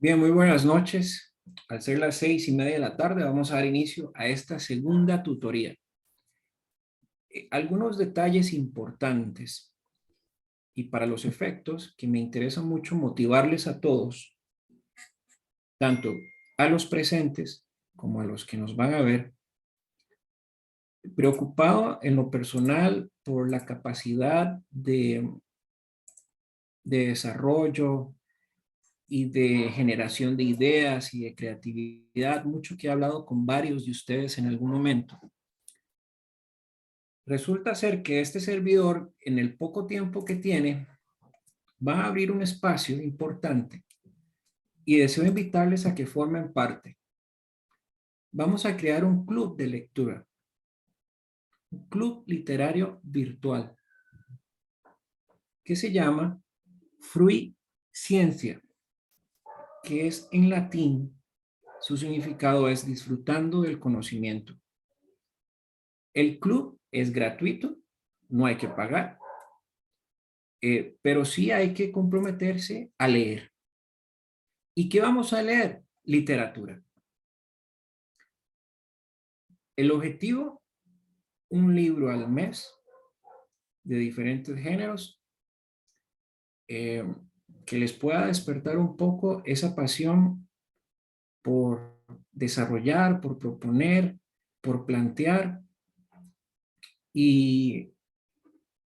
Bien, muy buenas noches. Al ser las 6:30 de la tarde, vamos a dar inicio a esta segunda tutoría. Algunos detalles importantes y para los efectos que me interesa mucho motivarles a todos, tanto a los presentes como a los que nos van a ver, preocupado en lo personal por la capacidad de desarrollo y de generación de ideas y de creatividad, mucho que he hablado con varios de ustedes en algún momento. Resulta ser que este servidor, en el poco tiempo que tiene, va a abrir un espacio importante y deseo invitarles a que formen parte. Vamos a crear un club de lectura, un club literario virtual, que se llama Fruiciencia, que es en latín, su significado es disfrutando del conocimiento. El club es gratuito, no hay que pagar, pero sí hay que comprometerse a leer. ¿Y qué vamos a leer? Literatura. El objetivo, un libro al mes de diferentes géneros eh, que les pueda despertar un poco esa pasión por desarrollar, por proponer, por plantear. Y,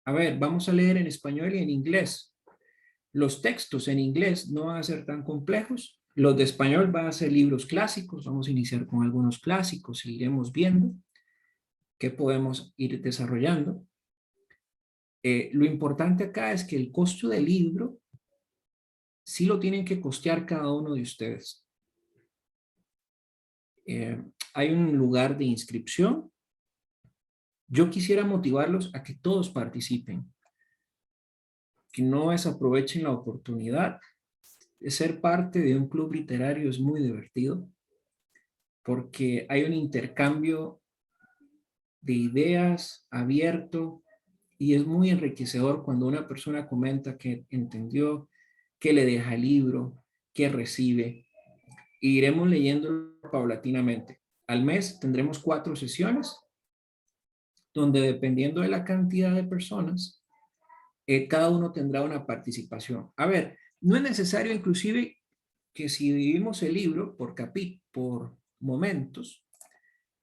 a ver, vamos a leer en español y en inglés. Los textos en inglés no van a ser tan complejos. Los de español van a ser libros clásicos. Vamos a iniciar con algunos clásicos y iremos viendo qué podemos ir desarrollando. Lo importante acá es que el costo del libro sí lo tienen que costear cada uno de ustedes. Hay un lugar de inscripción. Yo quisiera motivarlos a que todos participen, que no desaprovechen la oportunidad de ser parte de un club literario. Es muy divertido porque hay un intercambio de ideas abierto y es muy enriquecedor cuando una persona comenta que entendió, que le deja el libro, que recibe. Y iremos leyendo paulatinamente. Al mes tendremos 4 sesiones, donde dependiendo de la cantidad de personas, cada uno tendrá una participación. A ver, no es necesario inclusive que si dividimos el libro por momentos,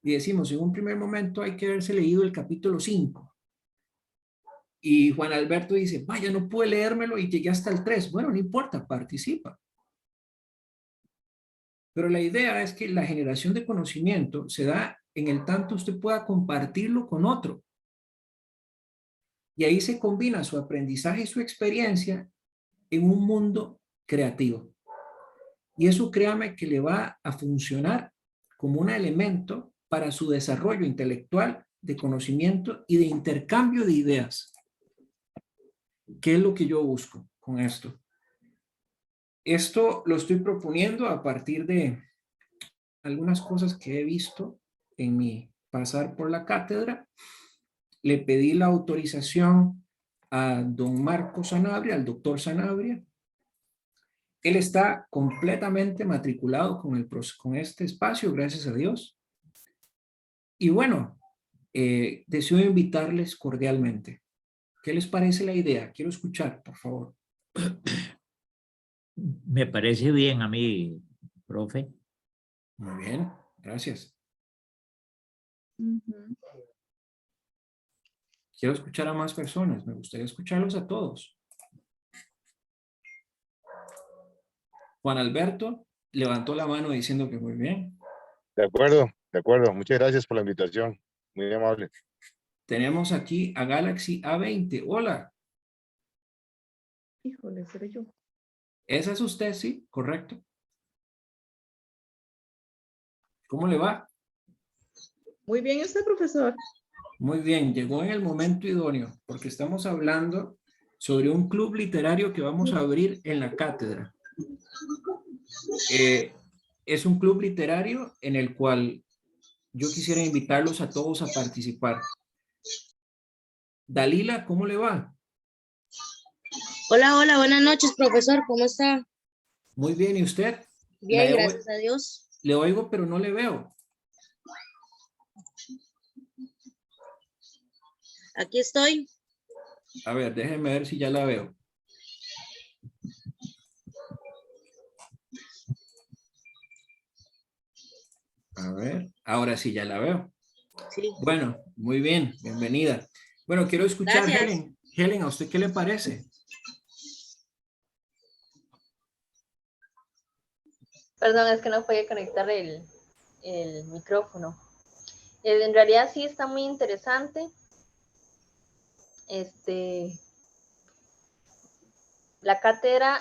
y decimos, en un primer momento hay que haberse leído el capítulo 5, y Juan Alberto dice, vaya, no pude leérmelo y llegué hasta el 3. Bueno, no importa, participa. Pero la idea es que la generación de conocimiento se da en el tanto usted pueda compartirlo con otro. Y ahí se combina su aprendizaje y su experiencia en un mundo creativo. Y eso, créame, que le va a funcionar como un elemento para su desarrollo intelectual, de conocimiento y de intercambio de ideas. ¿Qué es lo que yo busco con esto? Esto lo estoy proponiendo a partir de algunas cosas que he visto en mi pasar por la cátedra. Le pedí la autorización a don Marco Sanabria, al doctor Sanabria. Él está completamente matriculado con este espacio, gracias a Dios. Y bueno, deseo invitarles cordialmente. ¿Qué les parece la idea? Quiero escuchar, por favor. Me parece bien a mí, profe. Muy bien, gracias. Quiero escuchar a más personas. Me gustaría escucharlos a todos. Juan Alberto levantó la mano diciendo que muy bien. De acuerdo, de acuerdo. Muchas gracias por la invitación. Muy amable. Tenemos aquí a Galaxy A20. Hola. Híjole, seré yo. ¿Esa es usted? Sí, correcto. ¿Cómo le va? Muy bien, ¿usted, profesor? Muy bien, llegó en el momento idóneo, porque estamos hablando sobre un club literario que vamos a abrir en la cátedra. Es un club literario en el cual yo quisiera invitarlos a todos a participar. Dalila, ¿cómo le va? Hola, hola, buenas noches, profesor, ¿cómo está? Muy bien, ¿y usted? Bien, La gracias a Dios. le oigo, pero no le veo. Aquí estoy. A ver, déjeme ver si ya la veo. A ver, ahora sí ya la veo. Sí. Bueno, muy bien, bienvenida. Bueno, quiero escuchar, Gracias. Helen. Helen, ¿a usted qué le parece? Perdón, es que no podía conectar el micrófono. En realidad sí está muy interesante. La cátedra,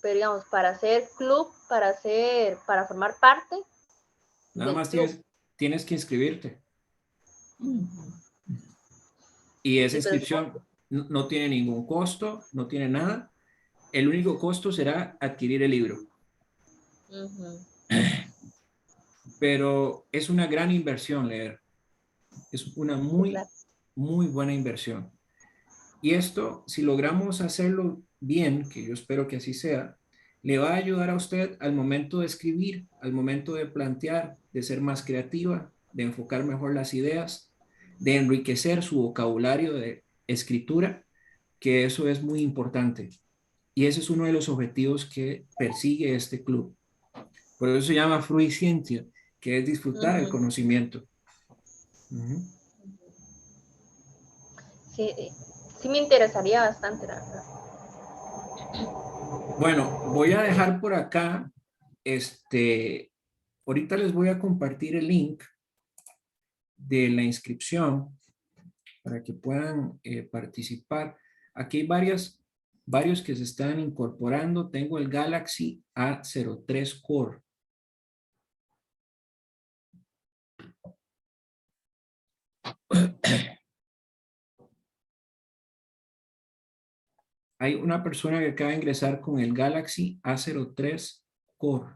pero digamos, para hacer club, para formar parte Nada del más club. tienes que inscribirte. Y esa Sí, pero inscripción no tiene ningún costo, no tiene nada. El único costo será adquirir el libro. Pero es una gran inversión leer. Es una sí, claro. muy buena inversión. Y esto, si logramos hacerlo bien, que yo espero que así sea, le va a ayudar a usted al momento de escribir, al momento de plantear, de ser más creativa, de enfocar mejor las ideas, de enriquecer su vocabulario de escritura, que eso es muy importante. Y ese es uno de los objetivos que persigue este club. Por eso se llama Fruiciencia, que es disfrutar el conocimiento. Sí, sí me interesaría bastante, la verdad. Bueno, voy a dejar por acá, ahorita les voy a compartir el link de la inscripción para que puedan participar. Aquí hay varios que se están incorporando. Tengo el Galaxy A03 Core. Hay una persona que acaba de ingresar con el Galaxy A03 Core.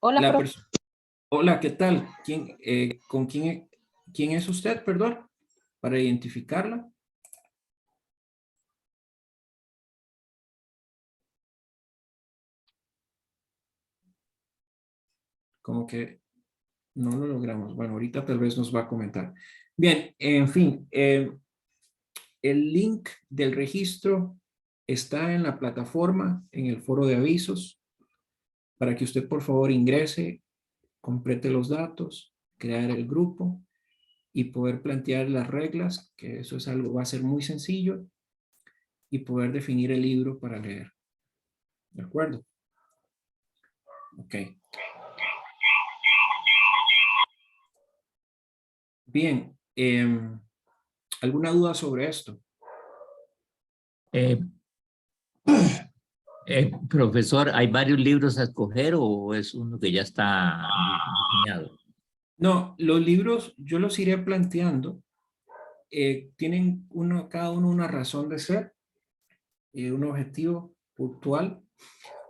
Hola, profe. Hola, ¿qué tal? ¿Quién es usted, perdón? Para identificarla. Como que no lo logramos. Bueno, ahorita tal vez nos va a comentar. Bien, en fin, el link del registro está en la plataforma, en el foro de avisos, para que usted por favor ingrese, complete los datos, crear el grupo y poder plantear las reglas, que eso es algo, va a ser muy sencillo, y poder definir el libro para leer. ¿De acuerdo? Ok. Bien, ¿alguna duda sobre esto? Profesor, ¿hay varios libros a escoger o es uno que ya está diseñado? No, los libros yo los iré planteando. Tienen cada uno una razón de ser, un objetivo puntual,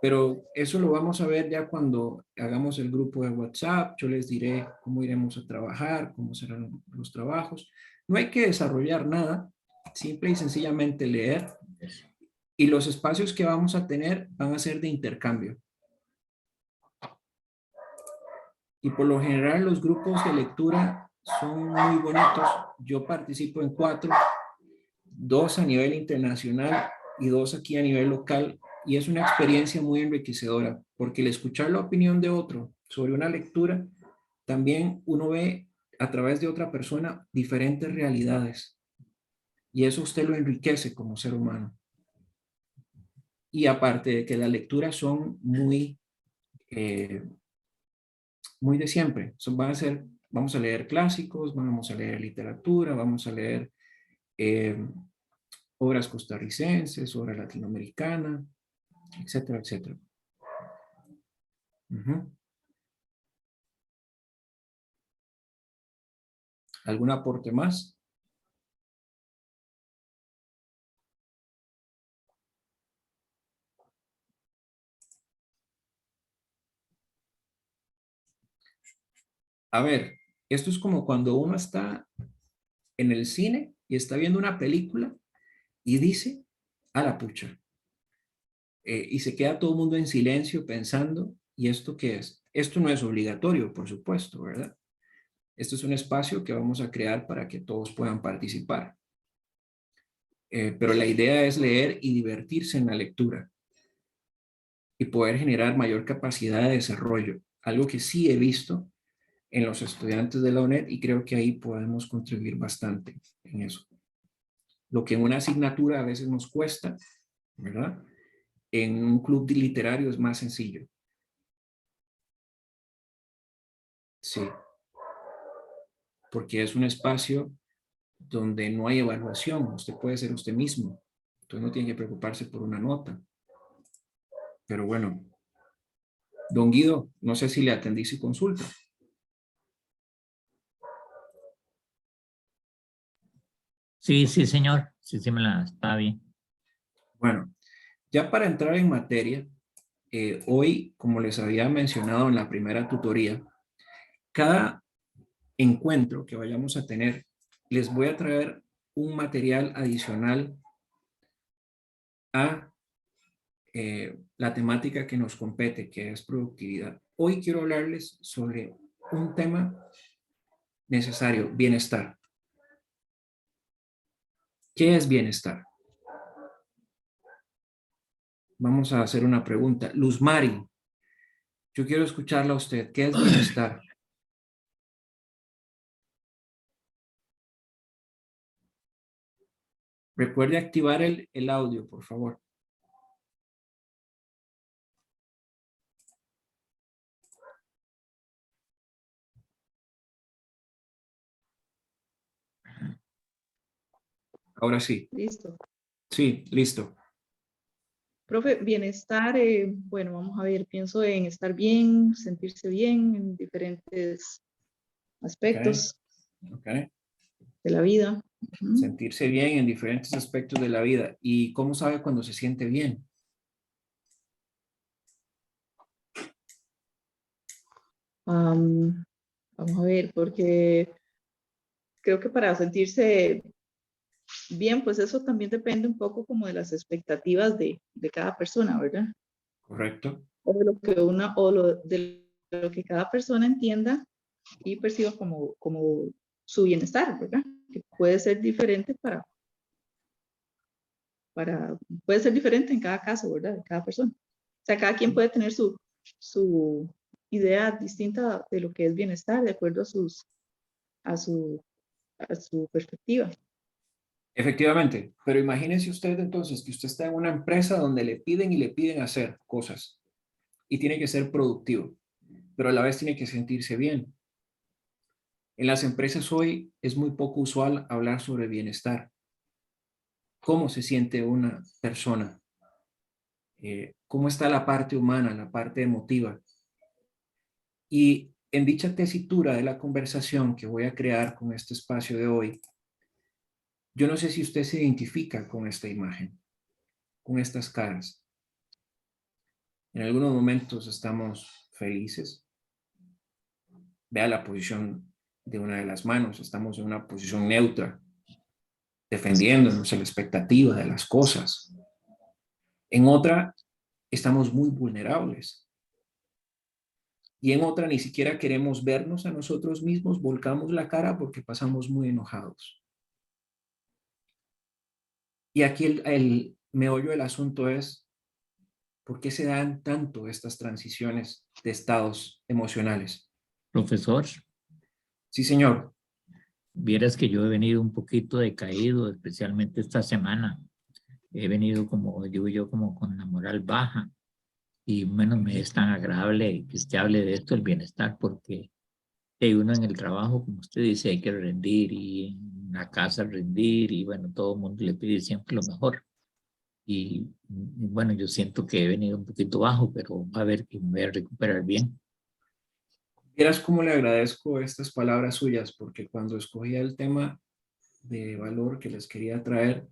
pero eso lo vamos a ver ya cuando hagamos el grupo de WhatsApp. Yo les diré cómo iremos a trabajar, cómo serán los trabajos. No hay que desarrollar nada, simple y sencillamente leer. Y los espacios que vamos a tener van a ser de intercambio. Y por lo general los grupos de lectura son muy bonitos. Yo participo en 4, 2 a nivel internacional y 2 aquí a nivel local. Y es una experiencia muy enriquecedora, porque el escuchar la opinión de otro sobre una lectura, también uno ve a través de otra persona diferentes realidades. Y eso usted lo enriquece como ser humano. Y aparte de que las lecturas son muy de siempre. Vamos a leer clásicos, vamos a leer literatura, vamos a leer eh, obras costarricenses, obras latinoamericanas, etcétera, etcétera. ¿Algún aporte más? A ver, esto es como cuando uno está en el cine y está viendo una película y dice, a la pucha, y se queda todo el mundo en silencio pensando, ¿y esto qué es? Esto no es obligatorio, por supuesto, ¿verdad? Esto es un espacio que vamos a crear para que todos puedan participar. Pero la idea es leer y divertirse en la lectura y poder generar mayor capacidad de desarrollo, algo que sí he visto en los estudiantes de la UNED y creo que ahí podemos contribuir bastante en eso. Lo que en una asignatura a veces nos cuesta, ¿verdad? En un club literario es más sencillo. Sí, porque es un espacio donde no hay evaluación, usted puede ser usted mismo, entonces no tiene que preocuparse por una nota. Pero bueno, don Guido, no sé si le atendí su consulta. Sí, sí, señor. Sí, sí, está bien. Bueno, ya para entrar en materia, hoy, como les había mencionado en la primera tutoría, cada encuentro que vayamos a tener, les voy a traer un material adicional a la temática que nos compete, que es productividad. Hoy quiero hablarles sobre un tema necesario, bienestar. ¿Qué es bienestar? Vamos a hacer una pregunta. Luz Mari, yo quiero escucharla a usted. ¿Qué es bienestar? Recuerde activar el audio, por favor. Ahora sí. Listo. Sí, listo. Profe, bienestar, bueno, vamos a ver, pienso en estar bien, sentirse bien en diferentes aspectos Ok. de la vida. Ujú. Sentirse bien en diferentes aspectos de la vida. ¿Y cómo sabe cuando se siente bien? Vamos a ver, porque creo que para sentirse bien, pues eso también depende un poco como de las expectativas de cada persona, ¿verdad? Correcto. O de lo que de lo que cada persona entienda y perciba como su bienestar, ¿verdad? Que puede ser diferente puede ser diferente en cada caso, ¿verdad? De cada persona. O sea, cada quien puede tener su idea distinta de lo que es bienestar de acuerdo a su, a su perspectiva. Efectivamente, pero imagínese usted entonces que usted está en una empresa donde le piden y le piden hacer cosas y tiene que ser productivo, pero a la vez tiene que sentirse bien. En las empresas hoy es muy poco usual hablar sobre bienestar. ¿Cómo se siente una persona? ¿Cómo está la parte humana, la parte emotiva? Y en dicha tesitura de la conversación que voy a crear con este espacio de hoy, yo no sé si usted se identifica con esta imagen, con estas caras. En algunos momentos estamos felices. Vea la posición de una de las manos. Estamos en una posición neutra, defendiéndonos en la expectativa de las cosas. En otra, estamos muy vulnerables. Y en otra, ni siquiera queremos vernos a nosotros mismos, volcamos la cara porque pasamos muy enojados. Y aquí el meollo del asunto es, ¿por qué se dan tanto estas transiciones de estados emocionales? Profesor, Sí, señor. vieras que yo he venido un poquito decaído, especialmente esta semana. He venido como, digo yo, como con la moral baja. Y menos me es tan agradable que usted hable de esto, el bienestar, porque uno en el trabajo, como usted dice, hay que rendir y en la casa rendir y bueno, todo el mundo le pide siempre lo mejor. Y bueno, yo siento que he venido un poquito bajo, pero a ver que me voy a recuperar bien. Vieras cómo le agradezco estas palabras suyas, porque cuando escogía el tema de valor que les quería traer,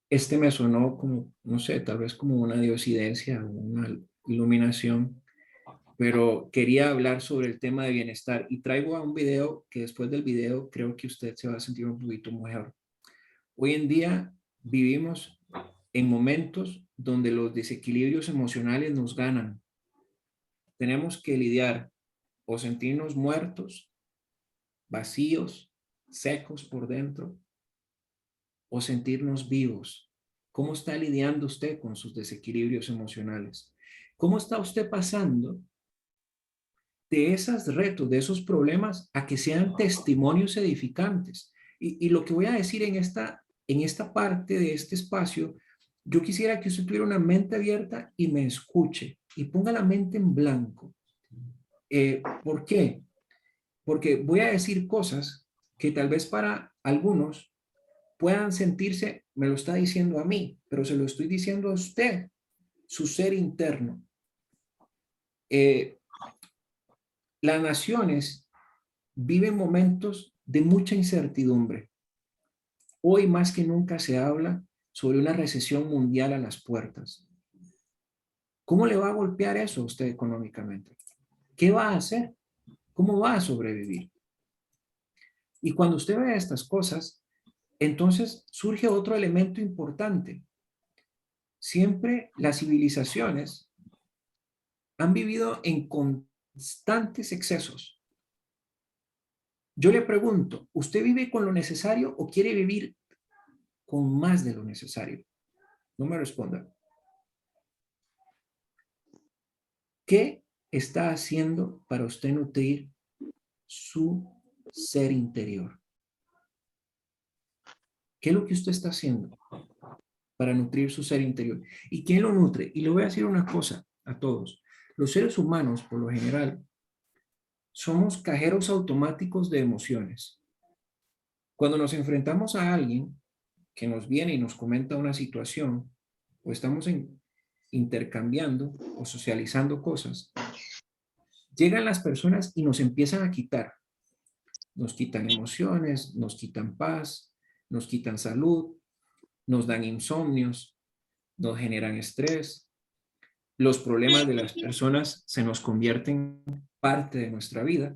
este me sonó como, no sé, tal vez como una diosidencia o una iluminación, pero quería hablar sobre el tema de bienestar y traigo a un video que después del video creo que usted se va a sentir un poquito mejor. Hoy en día vivimos en momentos donde los desequilibrios emocionales nos ganan. Tenemos que lidiar o sentirnos muertos, vacíos, secos por dentro, o sentirnos vivos. ¿Cómo está lidiando usted con sus desequilibrios emocionales? ¿Cómo está usted pasando de esos retos, de esos problemas, a que sean testimonios edificantes? Y lo que voy a decir en esta parte de este espacio, yo quisiera que usted tuviera una mente abierta y me escuche y ponga la mente en blanco. ¿Por qué? Porque voy a decir cosas que tal vez para algunos puedan sentirse, me lo está diciendo a mí, pero se lo estoy diciendo a usted, su ser interno. Las naciones viven momentos de mucha incertidumbre. Hoy más que nunca se habla sobre una recesión mundial a las puertas. ¿Cómo le va a golpear eso a usted económicamente? ¿Qué va a hacer? ¿Cómo va a sobrevivir? Y cuando usted ve estas cosas, entonces surge otro elemento importante. Siempre las civilizaciones han vivido en constantes excesos. Yo le pregunto, ¿usted vive con lo necesario o quiere vivir con más de lo necesario? No me responda. ¿Qué está haciendo para usted nutrir su ser interior? ¿Qué es lo que usted está haciendo para nutrir su ser interior? ¿Y quién lo nutre? Y le voy a decir una cosa a todos. Los seres humanos, por lo general, somos cajeros automáticos de emociones. Cuando nos enfrentamos a alguien que nos viene y nos comenta una situación, o estamos intercambiando o socializando cosas, llegan las personas y nos empiezan a quitar. Nos quitan emociones, nos quitan paz, nos quitan salud, nos dan insomnios, nos generan estrés. Los problemas de las personas se nos convierten en parte de nuestra vida.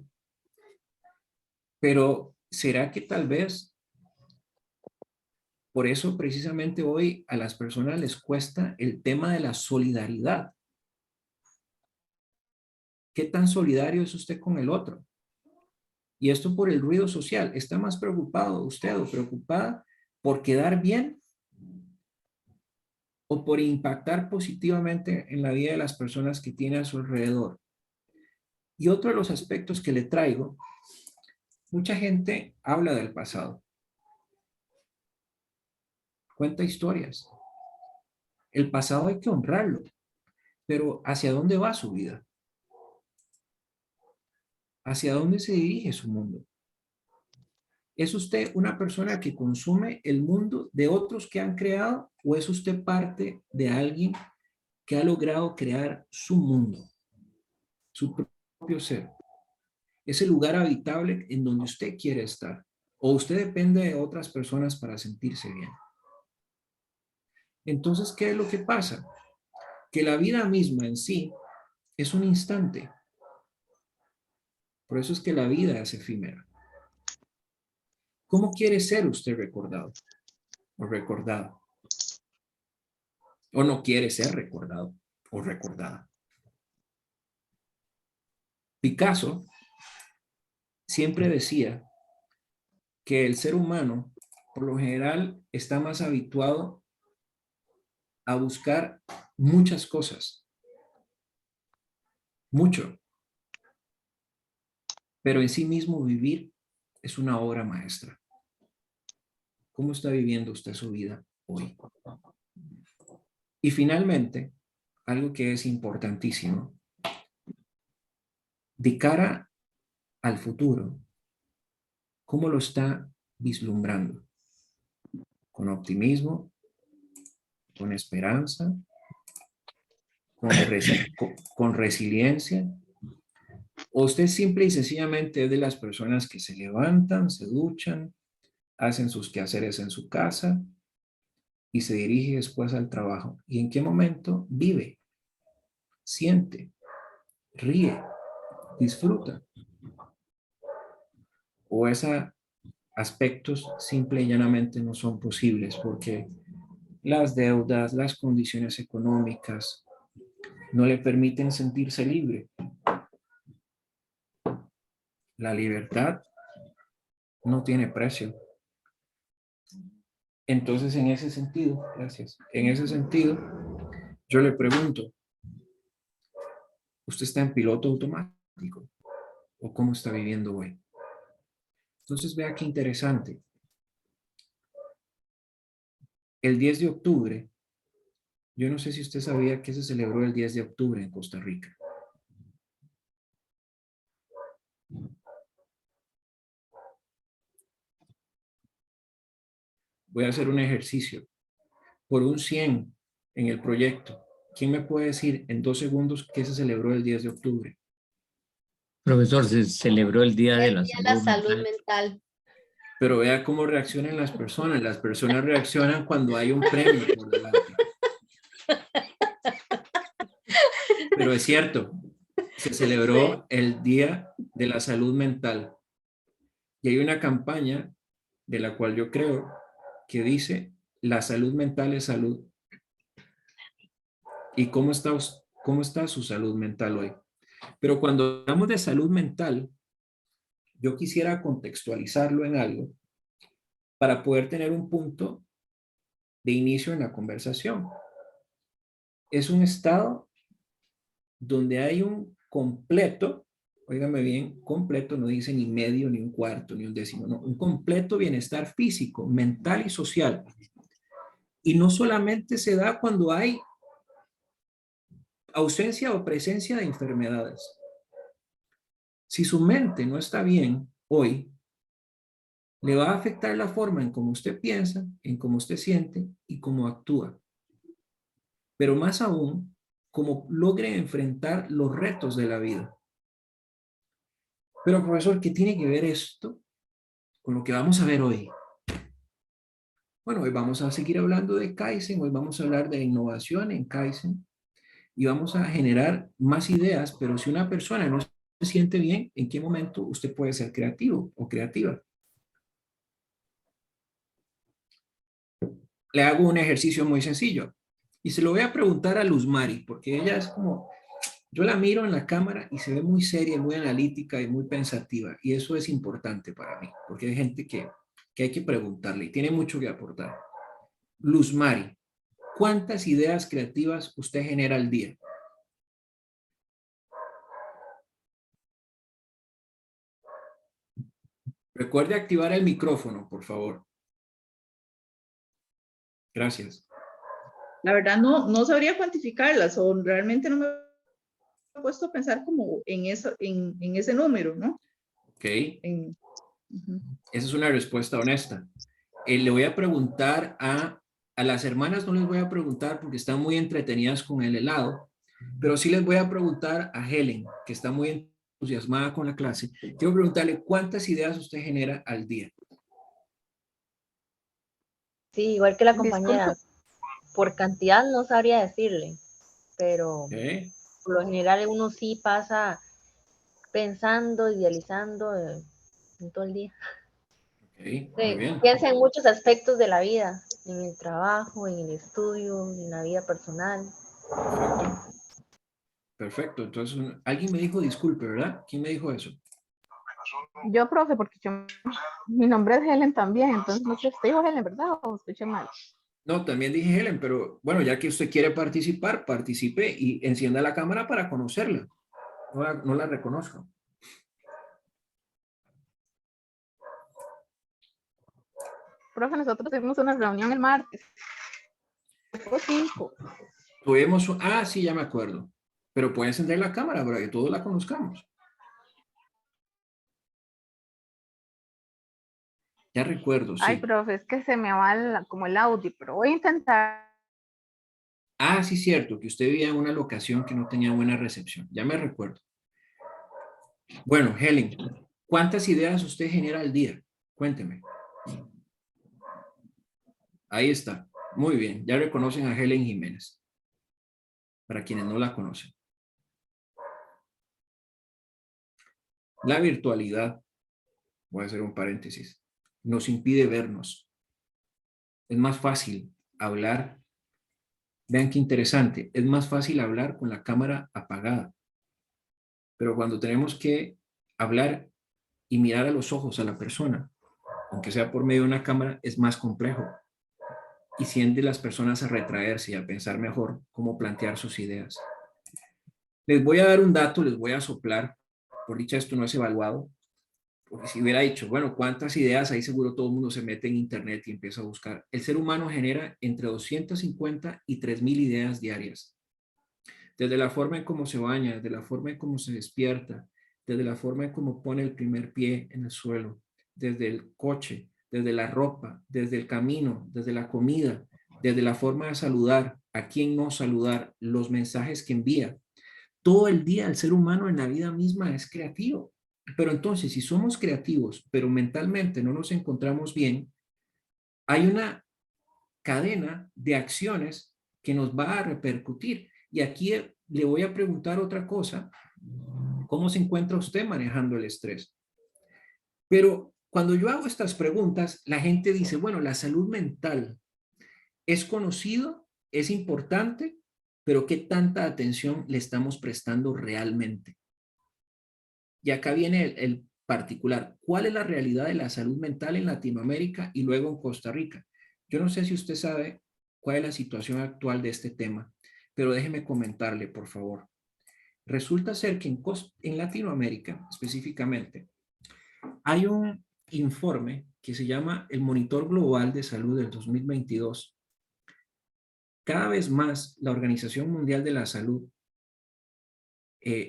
Pero ¿será que tal vez por eso precisamente hoy a las personas les cuesta el tema de la solidaridad? ¿Qué tan solidario es usted con el otro? Y esto por el ruido social. ¿Está más preocupado usted o preocupada por quedar bien o por impactar positivamente en la vida de las personas que tiene a su alrededor? Y otro de los aspectos que le traigo, mucha gente habla del pasado, cuenta historias. El pasado hay que honrarlo, pero ¿hacia dónde va su vida? ¿Hacia dónde se dirige su mundo? ¿Es usted una persona que consume el mundo de otros que han creado o es usted parte de alguien que ha logrado crear su mundo, su propio ser? Ese lugar habitable en donde usted quiere estar. ¿O usted depende de otras personas para sentirse bien? Entonces, ¿qué es lo que pasa? Que la vida misma en sí es un instante. Por eso es que la vida es efímera. ¿Cómo quiere ser usted recordado o recordada? ¿O no quiere ser recordado o recordada? Picasso siempre decía que el ser humano, por lo general, está más habituado a buscar muchas cosas. Mucho. Pero en sí mismo vivir es una obra maestra. ¿Cómo está viviendo usted su vida hoy? Y finalmente, algo que es importantísimo, de cara al futuro, ¿cómo lo está vislumbrando? ¿Con optimismo? ¿Con esperanza? ¿Con resiliencia? ¿O usted simple y sencillamente es de las personas que se levantan, se duchan, hacen sus quehaceres en su casa y se dirige después al trabajo? ¿Y en qué momento vive, siente ríe, disfruta. O esos aspectos simple y llanamente no son posibles porque las deudas, las condiciones económicas no le permiten sentirse libre. La libertad no tiene precio. Entonces, en ese sentido, gracias, en ese sentido, yo le pregunto, ¿usted está en piloto automático o cómo está viviendo hoy? Entonces, vea qué interesante. El 10 de octubre, yo no sé si usted sabía que se celebró el 10 de octubre en Costa Rica. Voy a hacer un ejercicio. Por un 100 en el proyecto, ¿quién me puede decir en 2 segundos qué se celebró el 10 de octubre? Profesor, se celebró el Día de El la día de la Salud salud Mental. mental. Pero vea cómo reaccionan las personas. Las personas reaccionan cuando hay un premio por delante. Pero es cierto, se celebró el Día de la Salud Mental. Y hay una campaña de la cual yo creo que dice, la salud mental es salud. ¿Y cómo está su salud mental hoy? Pero cuando hablamos de salud mental, yo quisiera contextualizarlo en algo para poder tener un punto de inicio en la conversación. Es un estado donde hay un completo, óigame bien, completo, no dice ni medio, ni un cuarto, ni un décimo, no, un completo bienestar físico, mental y social. Y no solamente se da cuando hay ausencia o presencia de enfermedades. Si su mente no está bien hoy, le va a afectar la forma en cómo usted piensa, en cómo usted siente y cómo actúa. Pero más aún, cómo logre enfrentar los retos de la vida. Pero profesor, ¿qué tiene que ver esto con lo que vamos a ver hoy? Bueno, hoy vamos a seguir hablando de Kaizen, hoy vamos a hablar de innovación en Kaizen y vamos a generar más ideas, pero si una persona no se siente bien, ¿en qué momento usted puede ser creativo o creativa? Le hago un ejercicio muy sencillo y se lo voy a preguntar a Luz Mari, porque ella es como, yo la miro en la cámara y se ve muy seria, muy analítica y muy pensativa, y eso es importante para mí, porque hay gente que hay que preguntarle y tiene mucho que aportar. Luz Mari, ¿cuántas ideas creativas usted genera al día? Recuerde activar el micrófono, por favor. Gracias. La verdad no sabría cuantificarlas o realmente no me he puesto a pensar como en, eso, en ese número, ¿no? Ok. Uh-huh. Esa es una respuesta honesta. Le voy a preguntar a las hermanas, no les voy a preguntar porque están muy entretenidas con el helado, pero sí les voy a preguntar a Helen, que está muy entusiasmada con la clase. Quiero preguntarle cuántas ideas usted genera al día. Sí, igual que la Disculpa. compañera. Por cantidad no sabría decirle, pero Okay. por lo general uno sí pasa pensando, idealizando en todo el día. Okay, muy Sí, bien. piensa en muchos aspectos de la vida, en el trabajo, en el estudio, en la vida personal. Perfecto. Perfecto. Entonces, alguien me dijo disculpe, ¿verdad? ¿Quién me dijo eso? Yo, profe, porque mi nombre es Helen también, entonces no sé, usted dijo Helen, ¿verdad? O escuché mal. No, también dije Helen, pero bueno, ya que usted quiere participar, participe y encienda la cámara para conocerla. No la reconozco. Profe, nosotros tuvimos una reunión el martes. Fue 5. Sí, ya me acuerdo. Pero puede encender la cámara para que todos la conozcamos. Ya recuerdo, Ay, sí. profe, es que se me va como el audio, pero voy a intentar. Sí, cierto, que usted vivía en una locación que no tenía buena recepción. Ya me recuerdo. Bueno, Helen, ¿cuántas ideas usted genera al día? Cuénteme. Ahí está. Muy bien. Ya reconocen a Helen Jiménez. Para quienes no la conocen. La virtualidad, voy a hacer un paréntesis, nos impide vernos. Es más fácil hablar. Vean qué interesante. Es más fácil hablar con la cámara apagada. Pero cuando tenemos que hablar y mirar a los ojos a la persona, aunque sea por medio de una cámara, es más complejo. Y tiende las personas a retraerse y a pensar mejor cómo plantear sus ideas. Les voy a dar un dato, les voy a soplar. Por dicha, esto no es evaluado. Porque si hubiera dicho, bueno, ¿cuántas ideas? Ahí seguro todo el mundo se mete en internet y empieza a buscar. El ser humano genera entre 250 y 3,000 ideas diarias. Desde la forma en cómo se baña, desde la forma en cómo se despierta, desde la forma en cómo pone el primer pie en el suelo, desde el coche, desde la ropa, desde el camino, desde la comida, desde la forma de saludar, a quién no saludar, los mensajes que envía. Todo el día el ser humano en la vida misma es creativo. Pero entonces, si somos creativos, pero mentalmente no nos encontramos bien, hay una cadena de acciones que nos va a repercutir. Y aquí le voy a preguntar otra cosa. ¿Cómo se encuentra usted manejando el estrés? Pero cuando yo hago estas preguntas, la gente dice, bueno, la salud mental es conocido, es importante, pero ¿qué tanta atención le estamos prestando realmente? Y acá viene el particular. ¿Cuál es la realidad de la salud mental en Latinoamérica y luego en Costa Rica? Yo no sé si usted sabe cuál es la situación actual de este tema, pero déjeme comentarle, por favor. Resulta ser que en Latinoamérica, específicamente, hay un informe que se llama el Monitor Global de Salud del 2022. Cada vez más la Organización Mundial de la Salud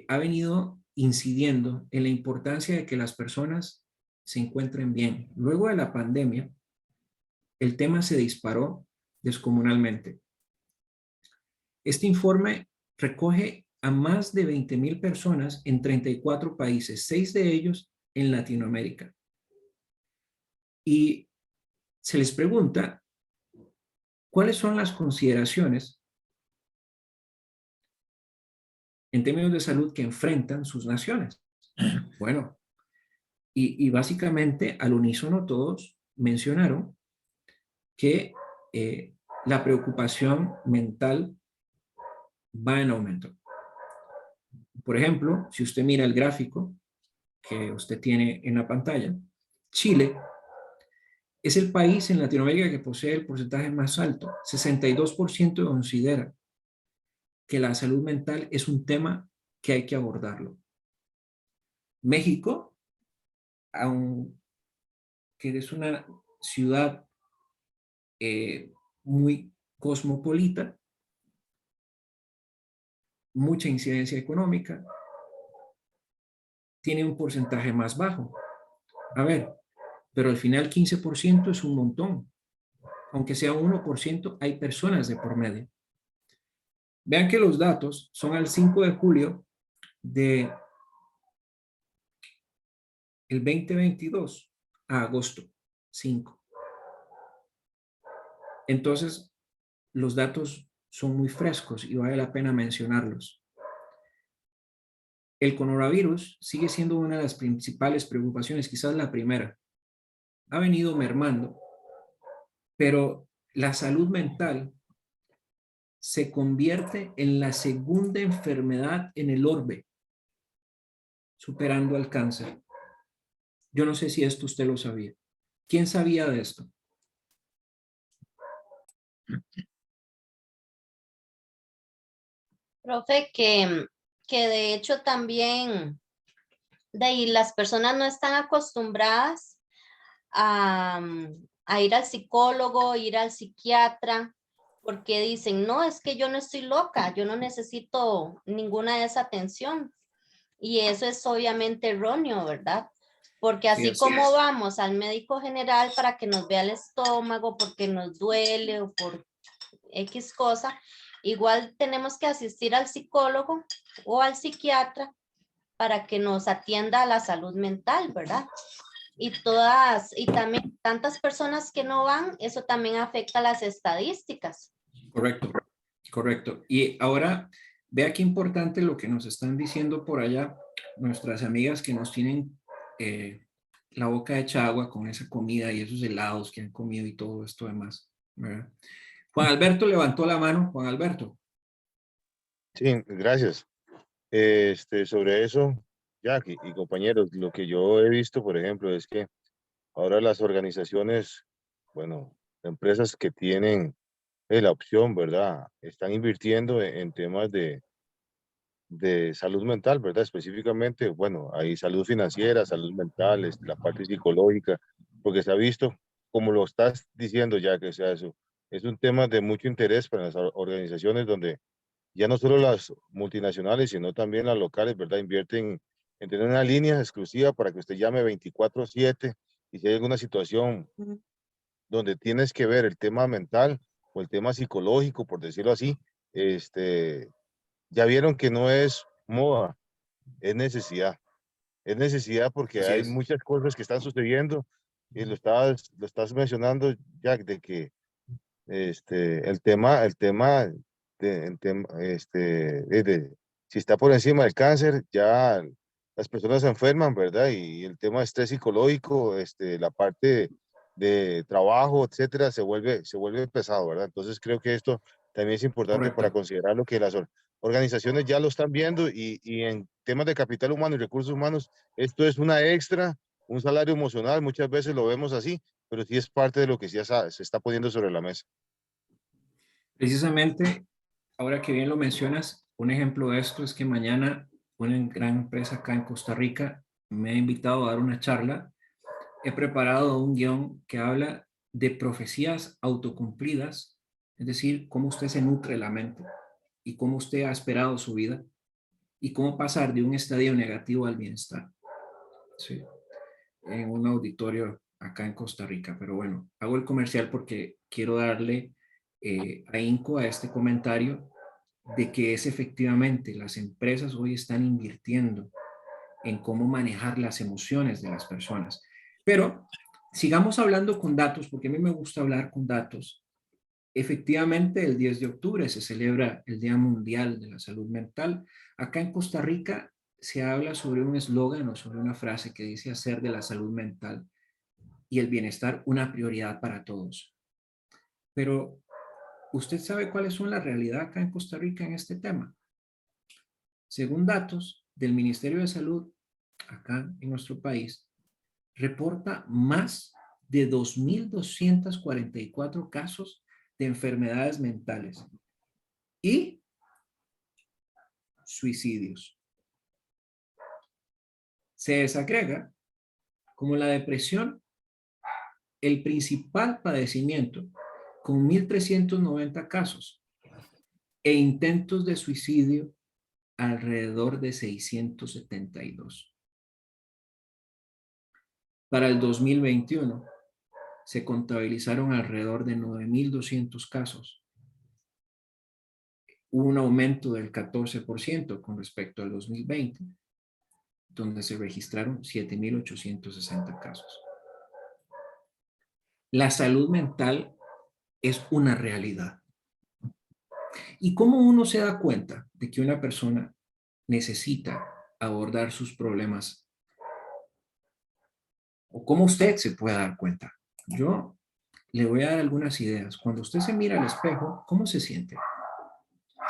ha venido incidiendo en la importancia de que las personas se encuentren bien. Luego de la pandemia, el tema se disparó descomunalmente. Este informe recoge a más de 20,000 personas en 34 países, 6 de ellos en Latinoamérica. Y se les pregunta cuáles son las consideraciones en términos de salud que enfrentan sus naciones. Bueno, y básicamente al unísono todos mencionaron que la preocupación mental va en aumento. Por ejemplo, si usted mira el gráfico que usted tiene en la pantalla, Chile es el país en Latinoamérica que posee el porcentaje más alto. 62% considera que la salud mental es un tema que hay que abordarlo. México, aunque es una ciudad muy cosmopolita, mucha incidencia económica, tiene un porcentaje más bajo. A ver, pero al final 15% es un montón. Aunque sea 1%, hay personas de por medio. Vean que los datos son al 5 de julio de el 2022 a agosto 5. Entonces, los datos son muy frescos y vale la pena mencionarlos. El coronavirus sigue siendo una de las principales preocupaciones, quizás la primera. Ha venido mermando, pero la salud mental se convierte en la segunda enfermedad en el orbe, superando al cáncer. Yo no sé si esto usted lo sabía. ¿Quién sabía de esto? Profe, que de hecho también de ahí las personas no están acostumbradas a ir al psicólogo, ir al psiquiatra, porque dicen, no, es que yo no estoy loca, yo no necesito ninguna de esa atención. Y eso es obviamente erróneo, ¿verdad? Porque así Sí, como vamos al médico general para que nos vea el estómago, porque nos duele o por X cosa, igual tenemos que asistir al psicólogo o al psiquiatra para que nos atienda a la salud mental, ¿verdad? Y también tantas personas que no van, eso también afecta las estadísticas. Correcto, correcto. Y ahora, vea qué importante lo que nos están diciendo por allá. nuestras amigas que nos tienen la boca hecha agua con esa comida y esos helados que han comido y todo esto demás, ¿verdad? Juan Alberto levantó la mano. Juan Alberto. Sí, gracias. Sobre eso, Jack y compañeros, lo que yo he visto, por ejemplo, es que ahora las organizaciones, bueno, empresas que tienen la opción, ¿verdad? Están invirtiendo en temas de salud mental, ¿verdad? Específicamente, bueno, hay salud financiera, salud mental, la parte psicológica, porque se ha visto, como lo estás diciendo ya, que sea eso, es un tema de mucho interés para las organizaciones donde ya no solo las multinacionales, sino también las locales, ¿verdad? Invierten en tener una línea exclusiva para que usted llame 24/7 y si hay alguna situación donde tienes que ver el tema mental o el tema psicológico, por decirlo así, ya vieron que no es moda, es necesidad. Es necesidad porque Así hay es. muchas cosas que están sucediendo y lo estás mencionando, Jack, de que el tema si está por encima del cáncer, ya las personas se enferman, ¿verdad? Y el tema de estrés psicológico, la parte de trabajo, etcétera, se vuelve pesado, ¿verdad? Entonces creo que esto también es importante para Correcto. considerar lo que las organizaciones ya lo están viendo y en temas de capital humano y recursos humanos, esto es una extra, un salario emocional, muchas veces lo vemos así, pero sí es parte de lo que ya se está poniendo sobre la mesa. Precisamente, ahora que bien lo mencionas, un ejemplo de esto es que mañana una gran empresa acá en Costa Rica me ha invitado a dar una charla. He preparado un guión que habla de profecías autocumplidas, es decir, cómo usted se nutre la mente y cómo usted ha esperado su vida y cómo pasar de un estadio negativo al bienestar. Sí, en un auditorio acá en Costa Rica. Pero bueno, hago el comercial porque quiero darle ahínco a este comentario de que es efectivamente las empresas hoy están invirtiendo en cómo manejar las emociones de las personas. Pero sigamos hablando con datos, porque a mí me gusta hablar con datos. Efectivamente, el 10 de octubre se celebra el Día Mundial de la Salud Mental. Acá en Costa Rica se habla sobre un eslogan o sobre una frase que dice hacer de la salud mental y el bienestar una prioridad para todos. Pero, ¿usted sabe cuáles son la realidad acá en Costa Rica en este tema? Según datos del Ministerio de Salud, acá en nuestro país, reporta más de 2.244 casos de enfermedades mentales y suicidios. Se desagrega como la depresión el principal padecimiento, con 1.390 casos e intentos de suicidio alrededor de 672. Para el 2021 se contabilizaron alrededor de 9.200 casos. Hubo un aumento del 14% con respecto al 2020, donde se registraron 7.860 casos. La salud mental es una realidad. ¿Y cómo uno se da cuenta de que una persona necesita abordar sus problemas? ¿O cómo usted se puede dar cuenta? Yo le voy a dar algunas ideas. Cuando usted se mira al espejo, ¿cómo se siente?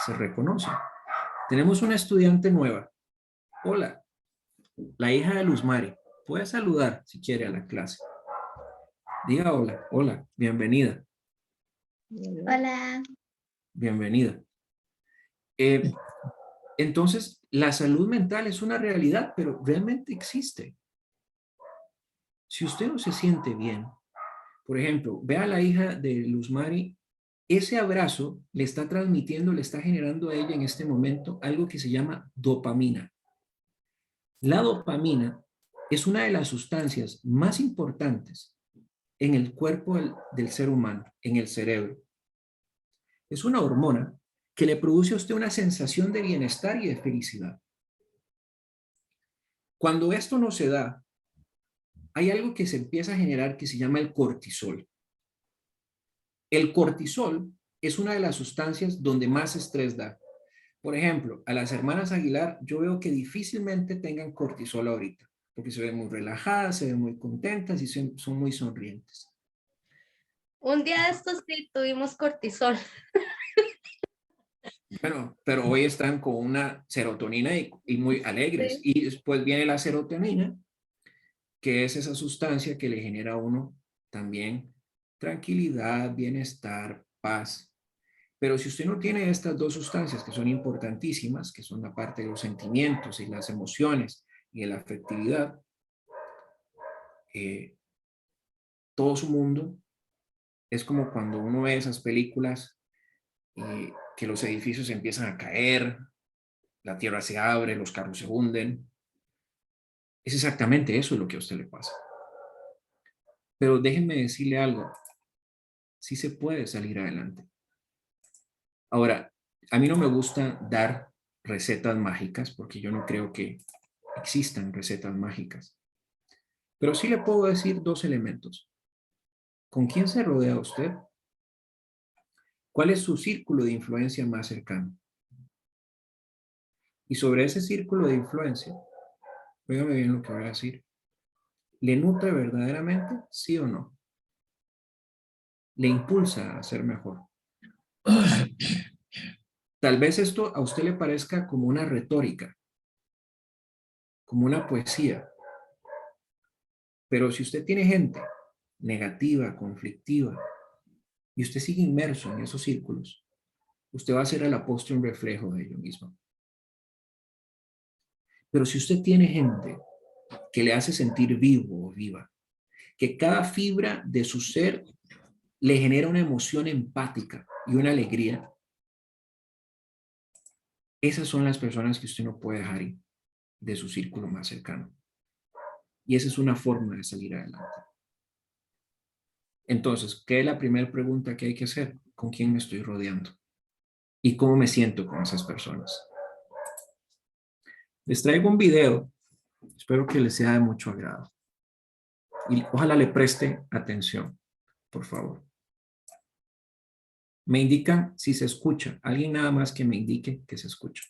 Se reconoce. Tenemos una estudiante nueva. Hola, la hija de Luz Mari. Puede saludar si quiere a la clase. Diga hola, hola, bienvenida. Hola. Bienvenida. Entonces, la salud mental es una realidad, pero realmente existe. Si usted no se siente bien, por ejemplo, ve a la hija de Luz Mari, ese abrazo le está transmitiendo, le está generando a ella en este momento algo que se llama dopamina. La dopamina es una de las sustancias más importantes en el cuerpo del ser humano, en el cerebro. Es una hormona que le produce a usted una sensación de bienestar y de felicidad. Cuando esto no se da, hay algo que se empieza a generar que se llama el cortisol. El cortisol es una de las sustancias donde más estrés da. Por ejemplo, a las hermanas Aguilar, yo veo que difícilmente tengan cortisol ahorita, porque se ven muy relajadas, se ven muy contentas y son muy sonrientes. Un día de estos sí tuvimos cortisol. Bueno, pero hoy están con una serotonina y muy alegres. Sí. Y después viene la serotonina, que es esa sustancia que le genera a uno también tranquilidad, bienestar, paz. Pero si usted no tiene estas dos sustancias que son importantísimas, que son la parte de los sentimientos y las emociones y de la afectividad, todo su mundo es como cuando uno ve esas películas que los edificios empiezan a caer, la tierra se abre, los carros se hunden. Es exactamente eso lo que a usted le pasa. Pero déjenme decirle algo, sí se puede salir adelante. Ahora, a mí no me gusta dar recetas mágicas porque yo no creo que existan recetas mágicas. Pero sí le puedo decir dos elementos. ¿Con quién se rodea usted? ¿Cuál es su círculo de influencia más cercano? Y sobre ese círculo de influencia, óigame bien lo que voy a decir, ¿le nutre verdaderamente, sí o no? ¿Le impulsa a ser mejor? Tal vez esto a usted le parezca como una retórica, como una poesía. Pero si usted tiene gente negativa, conflictiva, y usted sigue inmerso en esos círculos, usted va a ser a la postre un reflejo de ello mismo. Pero si usted tiene gente que le hace sentir vivo o viva, que cada fibra de su ser le genera una emoción empática y una alegría, esas son las personas que usted no puede dejar ir de su círculo más cercano. Y esa es una forma de salir adelante. Entonces, ¿qué es la primera pregunta que hay que hacer? ¿Con quién me estoy rodeando? ¿Y cómo me siento con esas personas? Les traigo un video. Espero que les sea de mucho agrado. Y ojalá le preste atención, por favor. Me indican si se escucha. Alguien nada más que me indique que se escucha.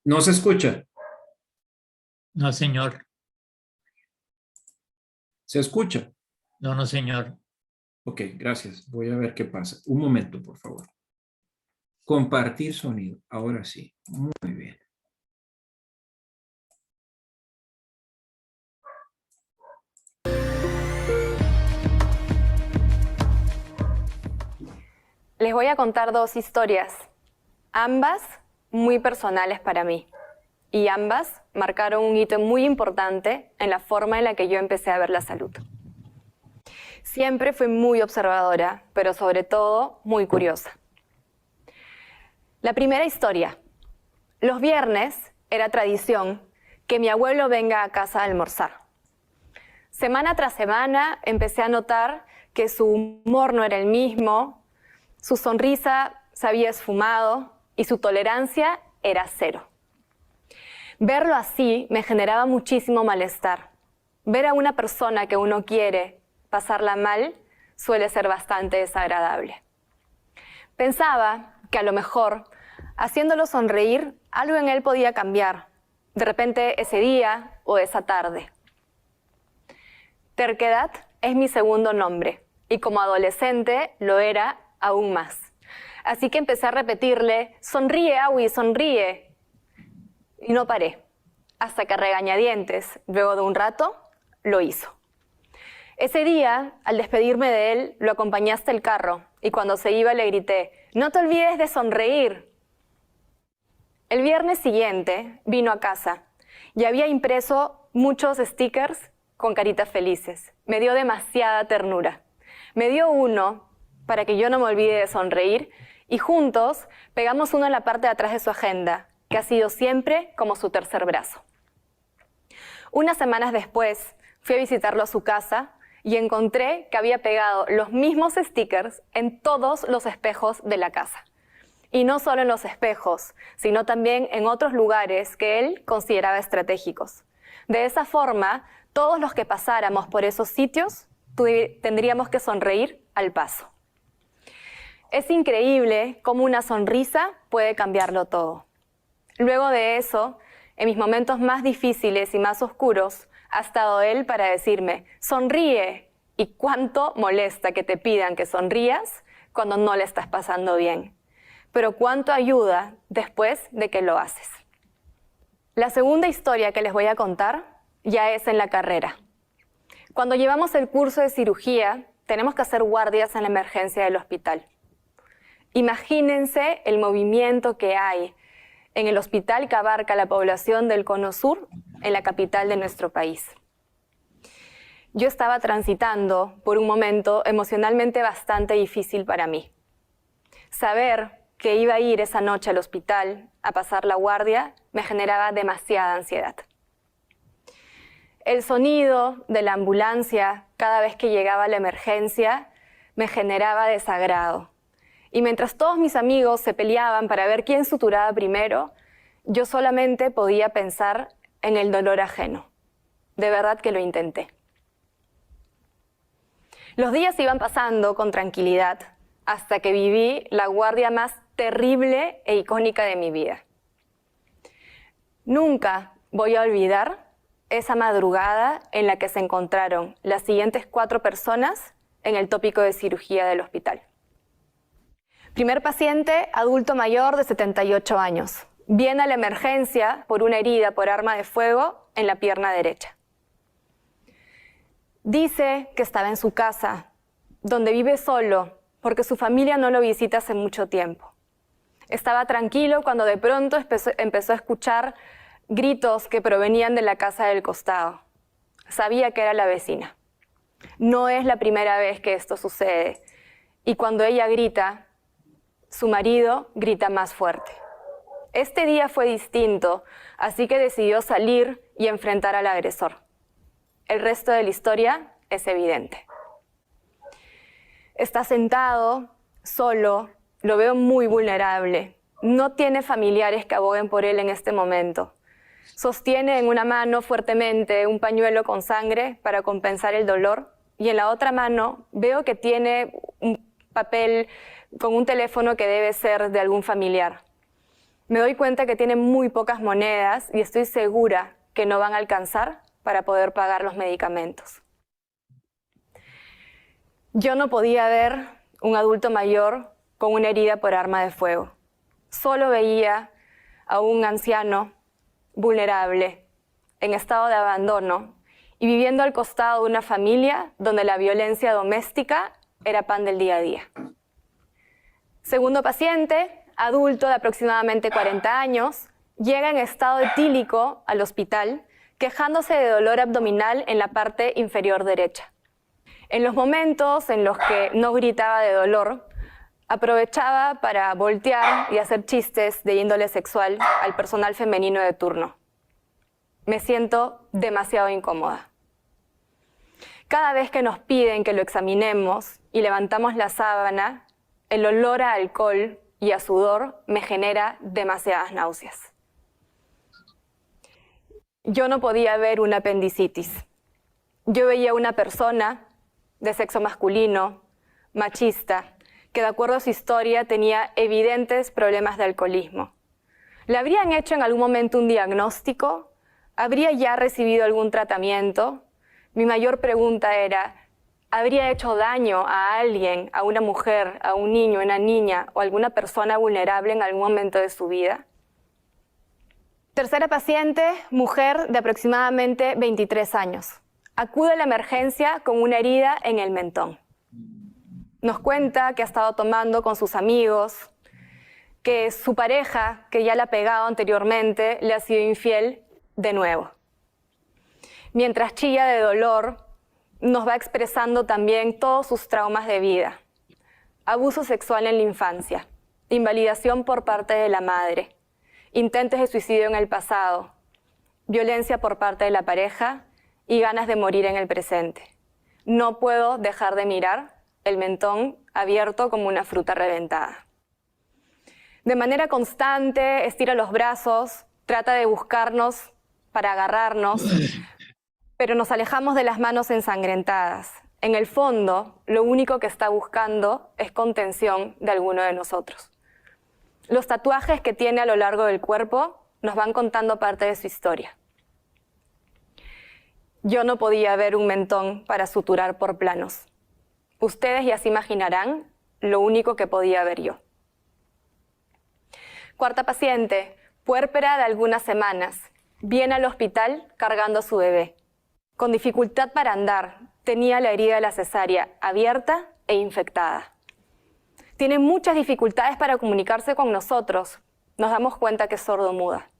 ¿No se escucha? No, señor. ¿Se escucha? No, no, señor. Ok, gracias. Voy a ver qué pasa. Un momento, por favor. Compartir sonido. Ahora sí. Muy bien. Les voy a contar dos historias, ambas muy personales para mí, y ambas marcaron un hito muy importante en la forma en la que yo empecé a ver la salud. Siempre fui muy observadora, pero sobre todo muy curiosa. La primera historia. Los viernes era tradición que mi abuelo venga a casa a almorzar. Semana tras semana empecé a notar que su humor no era el mismo, su sonrisa se había esfumado y su tolerancia era cero. Verlo así me generaba muchísimo malestar. Ver a una persona que uno quiere pasarla mal suele ser bastante desagradable. Pensaba que a lo mejor, haciéndolo sonreír, algo en él podía cambiar, de repente ese día o esa tarde. Terquedad es mi segundo nombre y como adolescente lo era aún más. Así que empecé a repetirle, sonríe, Awi, sonríe. Y no paré, hasta que a regañadientes, luego de un rato, lo hizo. Ese día, al despedirme de él, lo acompañé hasta el carro y cuando se iba le grité, no te olvides de sonreír. El viernes siguiente vino a casa y había impreso muchos stickers con caritas felices. Me dio demasiada ternura. Me dio uno para que yo no me olvide de sonreír y juntos pegamos uno en la parte de atrás de su agenda, que ha sido siempre como su tercer brazo. Unas semanas después fui a visitarlo a su casa y encontré que había pegado los mismos stickers en todos los espejos de la casa. Y no solo en los espejos, sino también en otros lugares que él consideraba estratégicos. De esa forma, todos los que pasáramos por esos sitios tendríamos que sonreír al paso. Es increíble cómo una sonrisa puede cambiarlo todo. Luego de eso, en mis momentos más difíciles y más oscuros, ha estado él para decirme, sonríe. Y cuánto molesta que te pidan que sonrías cuando no le estás pasando bien. Pero cuánto ayuda después de que lo haces. La segunda historia que les voy a contar ya es en la carrera. Cuando llevamos el curso de cirugía, tenemos que hacer guardias en la emergencia del hospital. Imagínense el movimiento que hay en el hospital que abarca la población del Cono Sur, en la capital de nuestro país. Yo estaba transitando por un momento emocionalmente bastante difícil para mí. Saber que iba a ir esa noche al hospital a pasar la guardia me generaba demasiada ansiedad. El sonido de la ambulancia cada vez que llegaba a la emergencia me generaba desagrado. Y mientras todos mis amigos se peleaban para ver quién suturaba primero, yo solamente podía pensar en el dolor ajeno. De verdad que lo intenté. Los días iban pasando con tranquilidad hasta que viví la guardia más terrible e icónica de mi vida. Nunca voy a olvidar esa madrugada en la que se encontraron las siguientes 4 personas en el tópico de cirugía del hospital. Primer paciente, adulto mayor de 78 años. Viene a la emergencia por una herida por arma de fuego en la pierna derecha. Dice que estaba en su casa, donde vive solo, porque su familia no lo visita hace mucho tiempo. Estaba tranquilo cuando de pronto empezó a escuchar gritos que provenían de la casa del costado. Sabía que era la vecina. No es la primera vez que esto sucede. Y cuando ella grita, su marido grita más fuerte. Este día fue distinto, así que decidió salir y enfrentar al agresor. El resto de la historia es evidente. Está sentado, solo, lo veo muy vulnerable. No tiene familiares que aboguen por él en este momento. Sostiene en una mano fuertemente un pañuelo con sangre para compensar el dolor y en la otra mano veo que tiene un papel con un teléfono que debe ser de algún familiar. Me doy cuenta que tiene muy pocas monedas y estoy segura que no van a alcanzar para poder pagar los medicamentos. Yo no podía ver un adulto mayor con una herida por arma de fuego. Solo veía a un anciano vulnerable, en estado de abandono y viviendo al costado de una familia donde la violencia doméstica era pan del día a día. Segundo paciente, adulto de aproximadamente 40 años, llega en estado etílico al hospital, quejándose de dolor abdominal en la parte inferior derecha. En los momentos en los que no gritaba de dolor, aprovechaba para voltear y hacer chistes de índole sexual al personal femenino de turno. Me siento demasiado incómoda. Cada vez que nos piden que lo examinemos y levantamos la sábana, el olor a alcohol y a sudor me genera demasiadas náuseas. Yo no podía ver una apendicitis. Yo veía una persona de sexo masculino, machista, que de acuerdo a su historia tenía evidentes problemas de alcoholismo. ¿Le habrían hecho en algún momento un diagnóstico? ¿Habría ya recibido algún tratamiento? Mi mayor pregunta era, ¿habría hecho daño a alguien, a una mujer, a un niño, una niña o alguna persona vulnerable en algún momento de su vida? Tercera paciente, mujer de aproximadamente 23 años. Acude a la emergencia con una herida en el mentón. Nos cuenta que ha estado tomando con sus amigos, que su pareja, que ya le ha pegado anteriormente, le ha sido infiel de nuevo. Mientras chilla de dolor, nos va expresando también todos sus traumas de vida. Abuso sexual en la infancia, invalidación por parte de la madre, intentos de suicidio en el pasado, violencia por parte de la pareja y ganas de morir en el presente. No puedo dejar de mirar el mentón abierto como una fruta reventada. De manera constante estira los brazos, trata de buscarnos para agarrarnos, pero nos alejamos de las manos ensangrentadas. En el fondo, lo único que está buscando es contención de alguno de nosotros. Los tatuajes que tiene a lo largo del cuerpo nos van contando parte de su historia. Yo no podía ver un mentón para suturar por planos. Ustedes ya se imaginarán lo único que podía ver yo. Cuarta paciente, puérpera de algunas semanas, viene al hospital cargando a su bebé. Con dificultad para andar, tenía la herida de la cesárea abierta e infectada. Tiene muchas dificultades para comunicarse con nosotros. Nos damos cuenta que es sordomuda.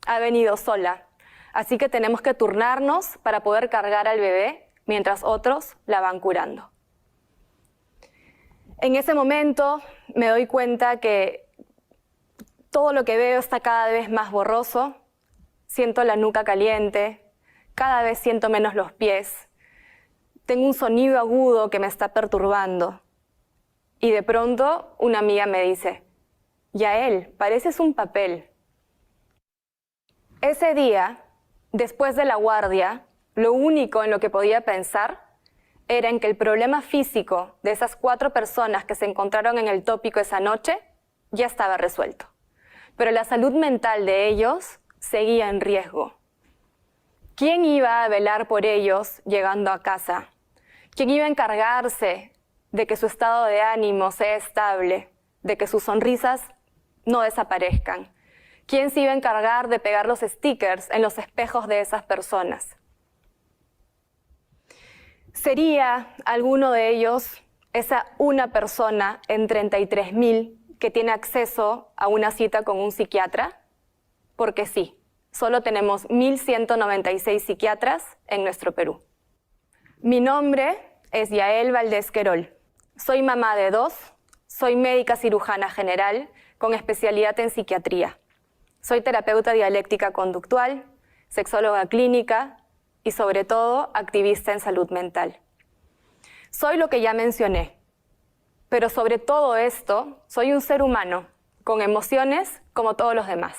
Ha venido sola, así que tenemos que turnarnos para poder cargar al bebé mientras otros la van curando. En ese momento me doy cuenta que todo lo que veo está cada vez más borroso. Siento la nuca caliente, cada vez siento menos los pies. Tengo un sonido agudo que me está perturbando. Y de pronto una amiga me dice, Yael, pareces un papel. Ese día, después de la guardia, lo único en lo que podía pensar era en que el problema físico de esas 4 personas que se encontraron en el tópico esa noche ya estaba resuelto. Pero la salud mental de ellos seguía en riesgo. ¿Quién iba a velar por ellos llegando a casa? ¿Quién iba a encargarse de que su estado de ánimo sea estable, de que sus sonrisas no desaparezcan? ¿Quién se iba a encargar de pegar los stickers en los espejos de esas personas? ¿Sería alguno de ellos esa una persona en 33.000 que tiene acceso a una cita con un psiquiatra? Porque sí, solo tenemos 1.196 psiquiatras en nuestro Perú. Mi nombre es Yael Valdés Querol. Soy mamá de 2, soy médica cirujana general con especialidad en psiquiatría. Soy terapeuta dialéctica conductual, sexóloga clínica y sobre todo activista en salud mental. Soy lo que ya mencioné, pero sobre todo esto soy un ser humano con emociones como todos los demás.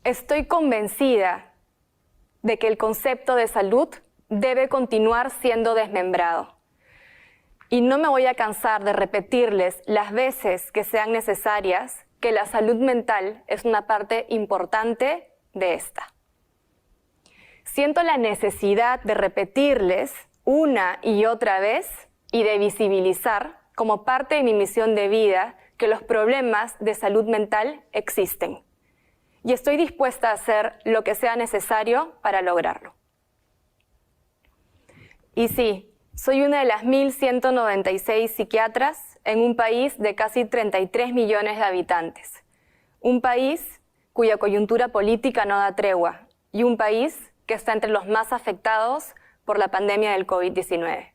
Estoy convencida de que el concepto de salud debe continuar siendo desmembrado. Y no me voy a cansar de repetirles las veces que sean necesarias que la salud mental es una parte importante de esta. Siento la necesidad de repetirles una y otra vez y de visibilizar como parte de mi misión de vida que los problemas de salud mental existen. Y estoy dispuesta a hacer lo que sea necesario para lograrlo. Y sí, soy una de las 1.196 psiquiatras en un país de casi 33 millones de habitantes. Un país cuya coyuntura política no da tregua y un país que está entre los más afectados por la pandemia del COVID-19.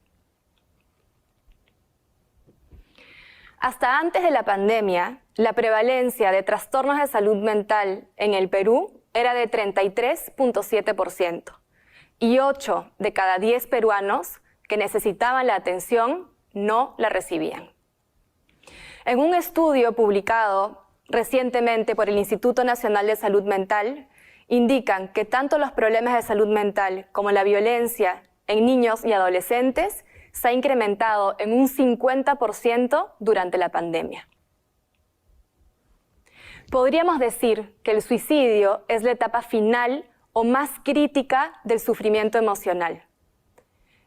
Hasta antes de la pandemia, la prevalencia de trastornos de salud mental en el Perú era de 33.7% y 8 de cada 10 peruanos que necesitaban la atención no la recibían. En un estudio publicado recientemente por el Instituto Nacional de Salud Mental, indican que tanto los problemas de salud mental como la violencia en niños y adolescentes se ha incrementado en un 50% durante la pandemia. Podríamos decir que el suicidio es la etapa final o más crítica del sufrimiento emocional.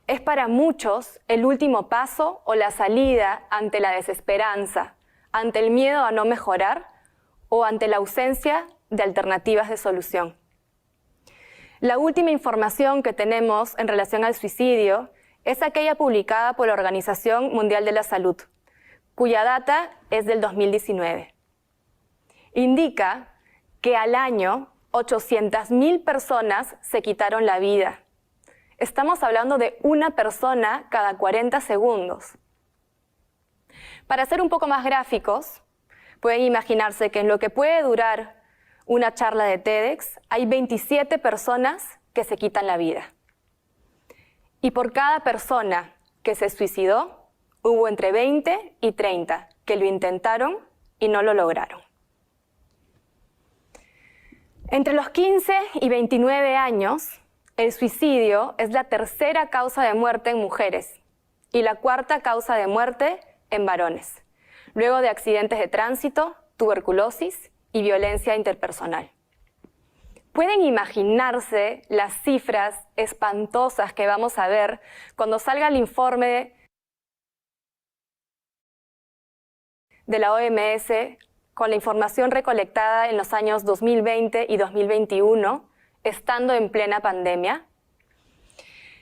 Es para muchos el último paso o la salida ante la desesperanza, ante el miedo a no mejorar o ante la ausencia de alternativas de solución. La última información que tenemos en relación al suicidio es aquella publicada por la Organización Mundial de la Salud, cuya data es del 2019. Indica que al año 800.000 personas se quitaron la vida. Estamos hablando de una persona cada 40 segundos. Para ser un poco más gráficos, pueden imaginarse que en lo que puede durar una charla de TEDx hay 27 personas que se quitan la vida. Y por cada persona que se suicidó, hubo entre 20 y 30 que lo intentaron y no lo lograron. Entre los 15 y 29 años, el suicidio es la tercera causa de muerte en mujeres y la cuarta causa de muerte en varones, luego de accidentes de tránsito, tuberculosis y violencia interpersonal. ¿Pueden imaginarse las cifras espantosas que vamos a ver cuando salga el informe de la OMS con la información recolectada en los años 2020 y 2021, estando en plena pandemia?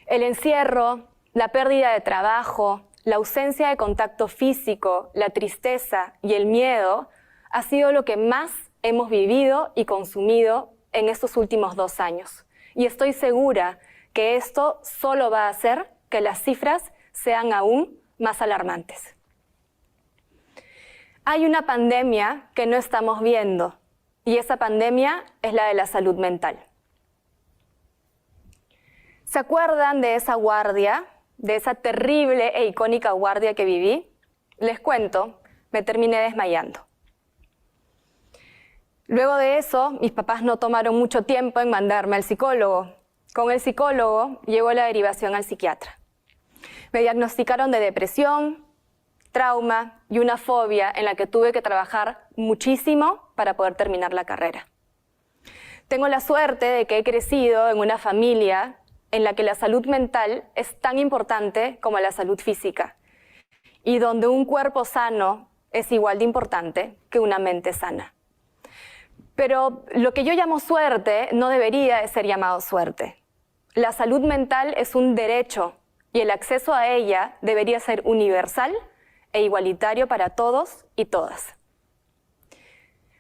El encierro, la pérdida de trabajo, la ausencia de contacto físico, la tristeza y el miedo ha sido lo que más hemos vivido y consumido en estos últimos 2 años. Y estoy segura que esto solo va a hacer que las cifras sean aún más alarmantes. Hay una pandemia que no estamos viendo, y esa pandemia es la de la salud mental. ¿Se acuerdan de esa guardia, de esa terrible e icónica guardia que viví? Les cuento, me terminé desmayando. Luego de eso, mis papás no tomaron mucho tiempo en mandarme al psicólogo. Con el psicólogo llegó la derivación al psiquiatra. Me diagnosticaron de depresión, trauma y una fobia en la que tuve que trabajar muchísimo para poder terminar la carrera. Tengo la suerte de que he crecido en una familia en la que la salud mental es tan importante como la salud física y donde un cuerpo sano es igual de importante que una mente sana. Pero lo que yo llamo suerte no debería de ser llamado suerte. La salud mental es un derecho y el acceso a ella debería ser universal e igualitario para todos y todas.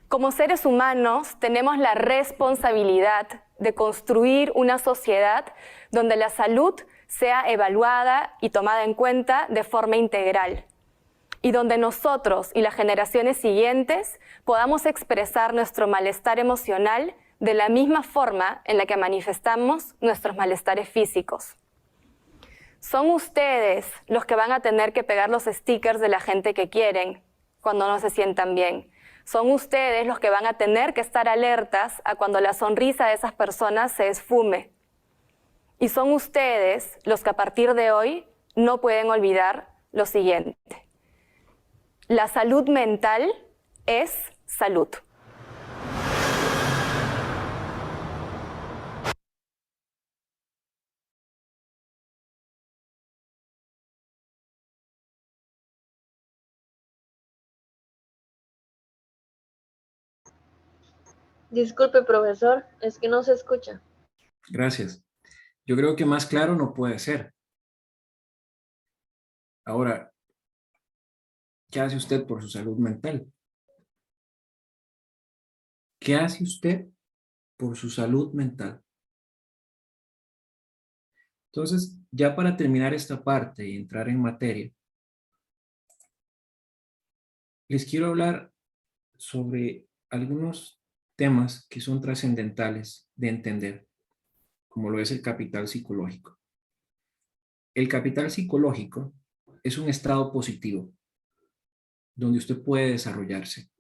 Como seres humanos tenemos la responsabilidad de construir una sociedad donde la salud sea evaluada y tomada en cuenta de forma integral y donde nosotros y las generaciones siguientes podamos expresar nuestro malestar emocional de la misma forma en la que manifestamos nuestros malestares físicos. Son ustedes los que van a tener que pegar los stickers de la gente que quieren cuando no se sientan bien. Son ustedes los que van a tener que estar alertas a cuando la sonrisa de esas personas se esfume. Y son ustedes los que a partir de hoy no pueden olvidar lo siguiente. La salud mental es salud. Disculpe, profesor, es que no se escucha. Gracias. Yo creo que más claro no puede ser. Ahora, ¿qué hace usted por su salud mental? ¿Qué hace usted por su salud mental? Entonces, ya para terminar esta parte y entrar en materia, les quiero hablar sobre algunos temas que son trascendentales de entender, como lo es el capital psicológico. El capital psicológico es un estado positivo donde usted puede desarrollarse.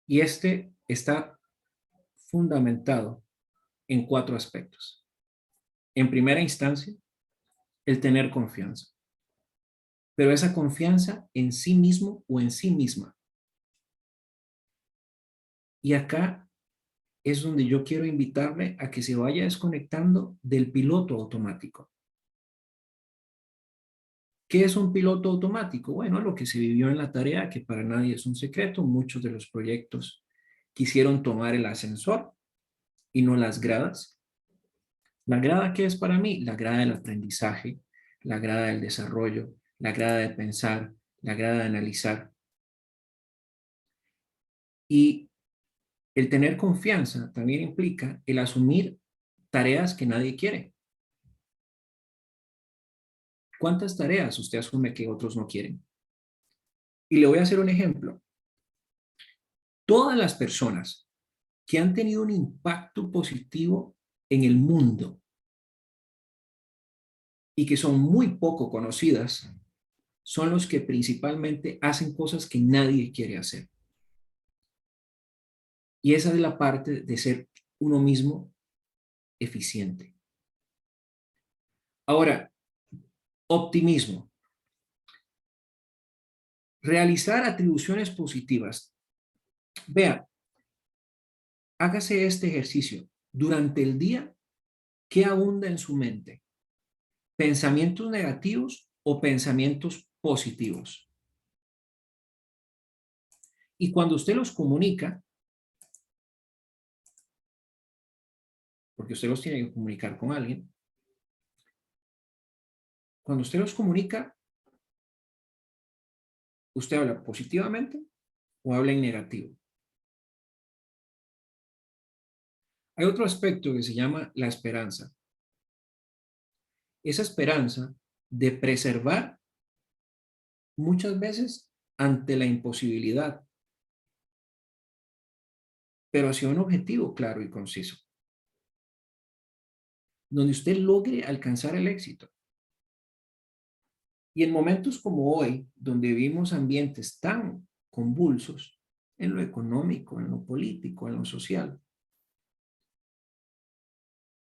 Y este está fundamentado en 4 aspectos. En primera instancia, el tener confianza. Pero esa confianza en sí mismo o en sí misma. Y acá es donde yo quiero invitarle a que se vaya desconectando del piloto automático. ¿Qué es un piloto automático? Bueno, lo que se vivió en la tarea, que para nadie es un secreto, muchos de los proyectos quisieron tomar el ascensor y no las gradas. ¿La grada qué es para mí? La grada del aprendizaje, la grada del desarrollo, la grada de pensar, la grada de analizar. Y el tener confianza también implica el asumir tareas que nadie quiere. ¿Cuántas tareas usted asume que otros no quieren? Y le voy a hacer un ejemplo. Todas las personas que han tenido un impacto positivo en el mundo y que son muy poco conocidas, son los que principalmente hacen cosas que nadie quiere hacer. Y esa es la parte de ser uno mismo eficiente. Ahora, optimismo. Realizar atribuciones positivas. Vea, hágase este ejercicio. Durante el día, ¿qué abunda en su mente? ¿Pensamientos negativos o pensamientos positivos? Y cuando usted los comunica, porque usted los tiene que comunicar con alguien, cuando usted los comunica, ¿usted habla positivamente o habla en negativo? Hay otro aspecto que se llama la esperanza. Esa esperanza de preservar muchas veces ante la imposibilidad, pero hacia un objetivo claro y conciso, donde usted logre alcanzar el éxito. Y en momentos como hoy, donde vivimos ambientes tan convulsos, en lo económico, en lo político, en lo social,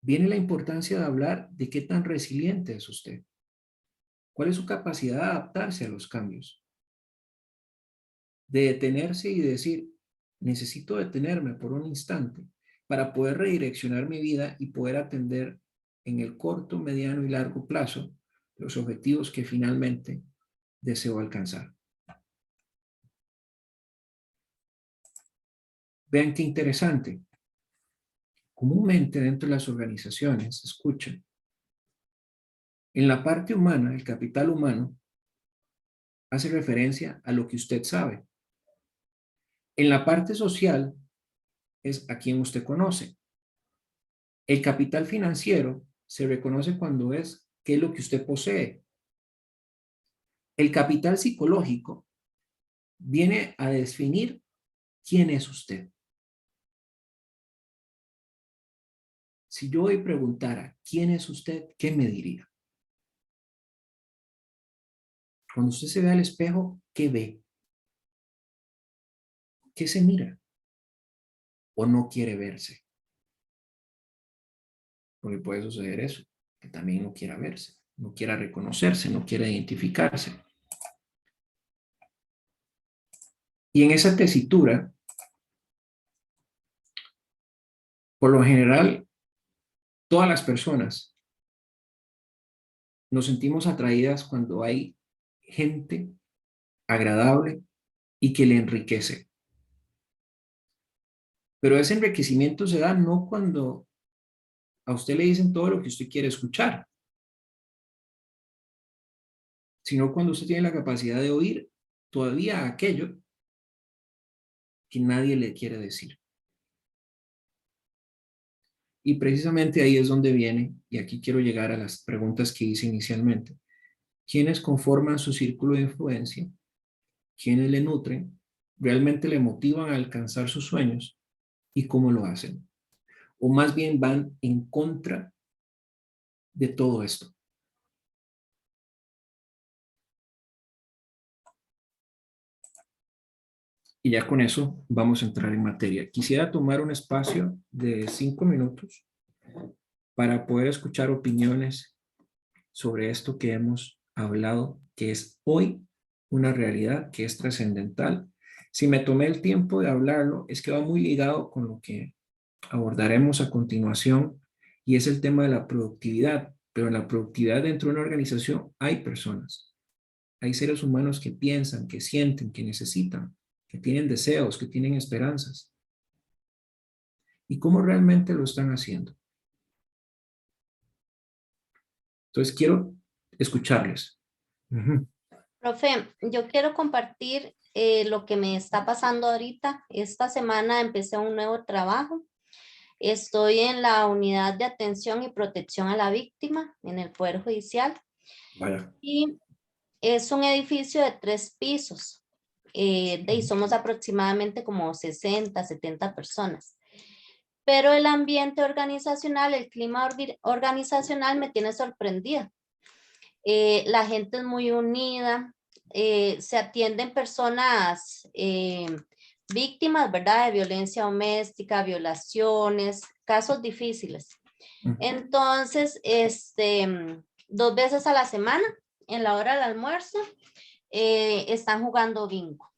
viene la importancia de hablar de qué tan resiliente es usted. ¿Cuál es su capacidad de adaptarse a los cambios? De detenerse y decir, necesito detenerme por un instante para poder redireccionar mi vida y poder atender en el corto, mediano y largo plazo los objetivos que finalmente deseo alcanzar. Vean qué interesante. Comúnmente dentro de las organizaciones, escuchen, en la parte humana, el capital humano hace referencia a lo que usted sabe. En la parte social es a quien usted conoce. El capital financiero se reconoce cuando es qué es lo que usted posee. El capital psicológico viene a definir quién es usted. Si yo hoy preguntara quién es usted, ¿qué me diría? Cuando usted se ve al espejo, ¿qué ve? ¿Qué se mira? ¿O no quiere verse? Porque puede suceder eso, que también no quiera verse, no quiera reconocerse, no quiera identificarse. Y en esa tesitura, por lo general, todas las personas nos sentimos atraídas cuando hay gente agradable y que le enriquece. Pero ese enriquecimiento se da no cuando a usted le dicen todo lo que usted quiere escuchar, sino cuando usted tiene la capacidad de oír todavía aquello que nadie le quiere decir. Y precisamente ahí es donde viene, y aquí quiero llegar a las preguntas que hice inicialmente. ¿Quiénes conforman su círculo de influencia? ¿Quiénes le nutren? ¿Realmente le motivan a alcanzar sus sueños? ¿Y cómo lo hacen? O más bien van en contra de todo esto. Y ya con eso vamos a entrar en materia. Quisiera tomar un espacio de 5 minutos para poder escuchar opiniones sobre esto que hemos hablado, que es hoy una realidad que es trascendental. Si me tomé el tiempo de hablarlo, es que va muy ligado con lo que abordaremos a continuación, y es el tema de la productividad. Pero en la productividad dentro de una organización hay personas, hay seres humanos que piensan, que sienten, que necesitan, que tienen deseos, que tienen esperanzas. ¿Y cómo realmente lo están haciendo? Entonces quiero escucharles. Profe, yo quiero compartir lo que me está pasando ahorita. Esta semana empecé un nuevo trabajo. Estoy en la unidad de atención y protección a la víctima en el Poder Judicial. Vaya. Y es un edificio de 3 pisos. Y somos aproximadamente como 60, 70 personas. Pero el ambiente organizacional, el clima organizacional me tiene sorprendida. La gente es muy unida, se atienden personas víctimas, ¿verdad? De violencia doméstica, violaciones, casos difíciles. Entonces, 2 veces a la semana, en la hora del almuerzo, están jugando bingo.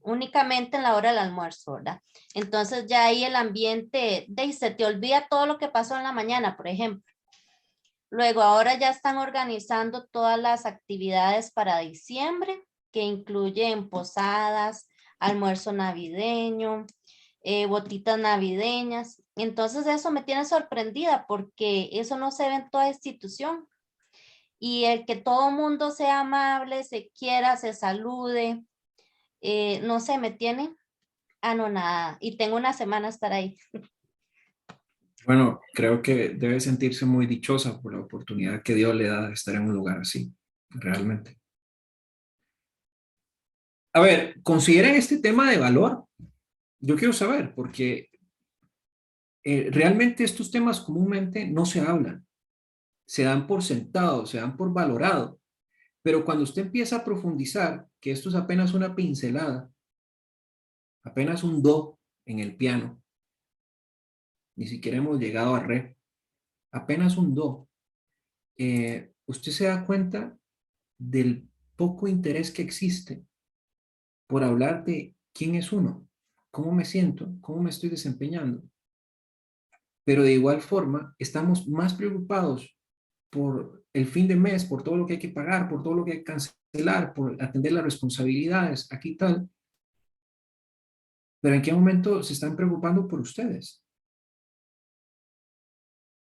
Únicamente en la hora del almuerzo, ¿verdad? Entonces ya ahí el ambiente, se te olvida todo lo que pasó en la mañana, por ejemplo. Luego ahora ya están organizando todas las actividades para diciembre, que incluyen posadas, almuerzo navideño, botitas navideñas. Entonces eso me tiene sorprendida porque eso no se ve en toda institución. Y el que todo mundo sea amable, se quiera, se salude, no sé, me tiene anonadada y tengo una semana estar ahí. Bueno, creo que debe sentirse muy dichosa por la oportunidad que Dios le da de estar en un lugar así, realmente. A ver, consideren este tema de valor. Yo quiero saber, porque realmente estos temas comúnmente no se hablan. Se dan por sentado, se dan por valorado. Pero cuando usted empieza a profundizar, que esto es apenas una pincelada, apenas un do en el piano, ni siquiera hemos llegado a re, apenas un do, usted se da cuenta del poco interés que existe por hablar de quién es uno, cómo me siento, cómo me estoy desempeñando. Pero de igual forma, estamos más preocupados por el fin de mes, por todo lo que hay que pagar, por todo lo que hay que cancelar, por atender las responsabilidades, aquí y tal. Pero ¿en qué momento se están preocupando por ustedes?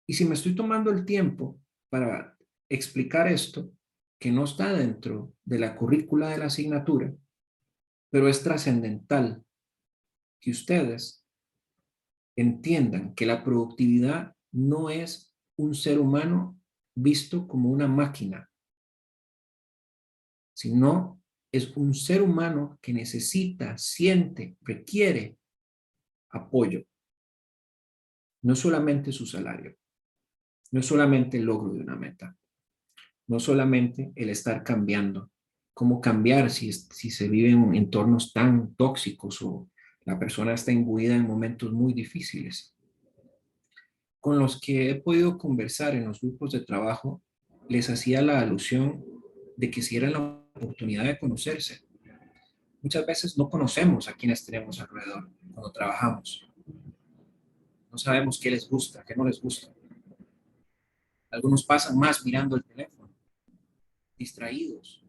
Y si me estoy tomando el tiempo para explicar esto, que no está dentro de la currícula de la asignatura, pero es trascendental que ustedes entiendan que la productividad no es un ser humano visto como una máquina, sino es un ser humano que necesita, siente, requiere apoyo. No solamente su salario, no solamente el logro de una meta, no solamente el estar cambiando. ¿Cómo cambiar si se vive en entornos tan tóxicos o la persona está imbuida en momentos muy difíciles? Con los que he podido conversar en los grupos de trabajo, les hacía la alusión de que si era la oportunidad de conocerse. Muchas veces no conocemos a quienes tenemos alrededor cuando trabajamos. No sabemos qué les gusta, qué no les gusta. Algunos pasan más mirando el teléfono, distraídos.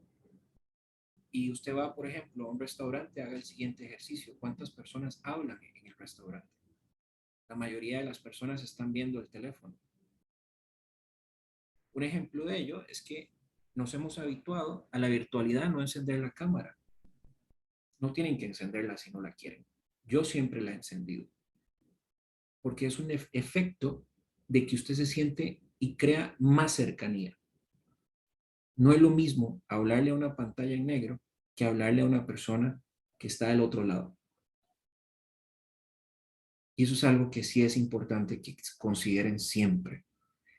Y usted va, por ejemplo, a un restaurante, haga el siguiente ejercicio. ¿Cuántas personas hablan en el restaurante? La mayoría de las personas están viendo el teléfono. Un ejemplo de ello es que nos hemos habituado a la virtualidad, no encender la cámara. No tienen que encenderla si no la quieren. Yo siempre la he encendido. Porque es un efecto de que usted se siente y crea más cercanía. No es lo mismo hablarle a una pantalla en negro que hablarle a una persona que está del otro lado. Y eso es algo que sí es importante que consideren siempre.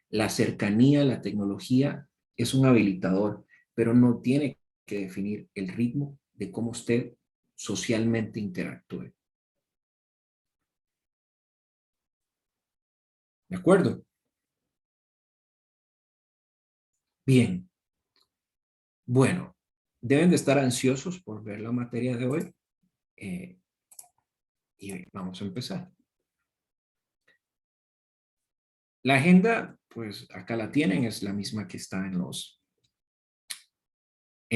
La cercanía, la tecnología es un habilitador, pero no tiene que definir el ritmo de cómo usted socialmente interactúe. ¿De acuerdo? Bien. Bueno, deben de estar ansiosos por ver la materia de hoy. Y vamos a empezar. La agenda, pues acá la tienen, es la misma que está en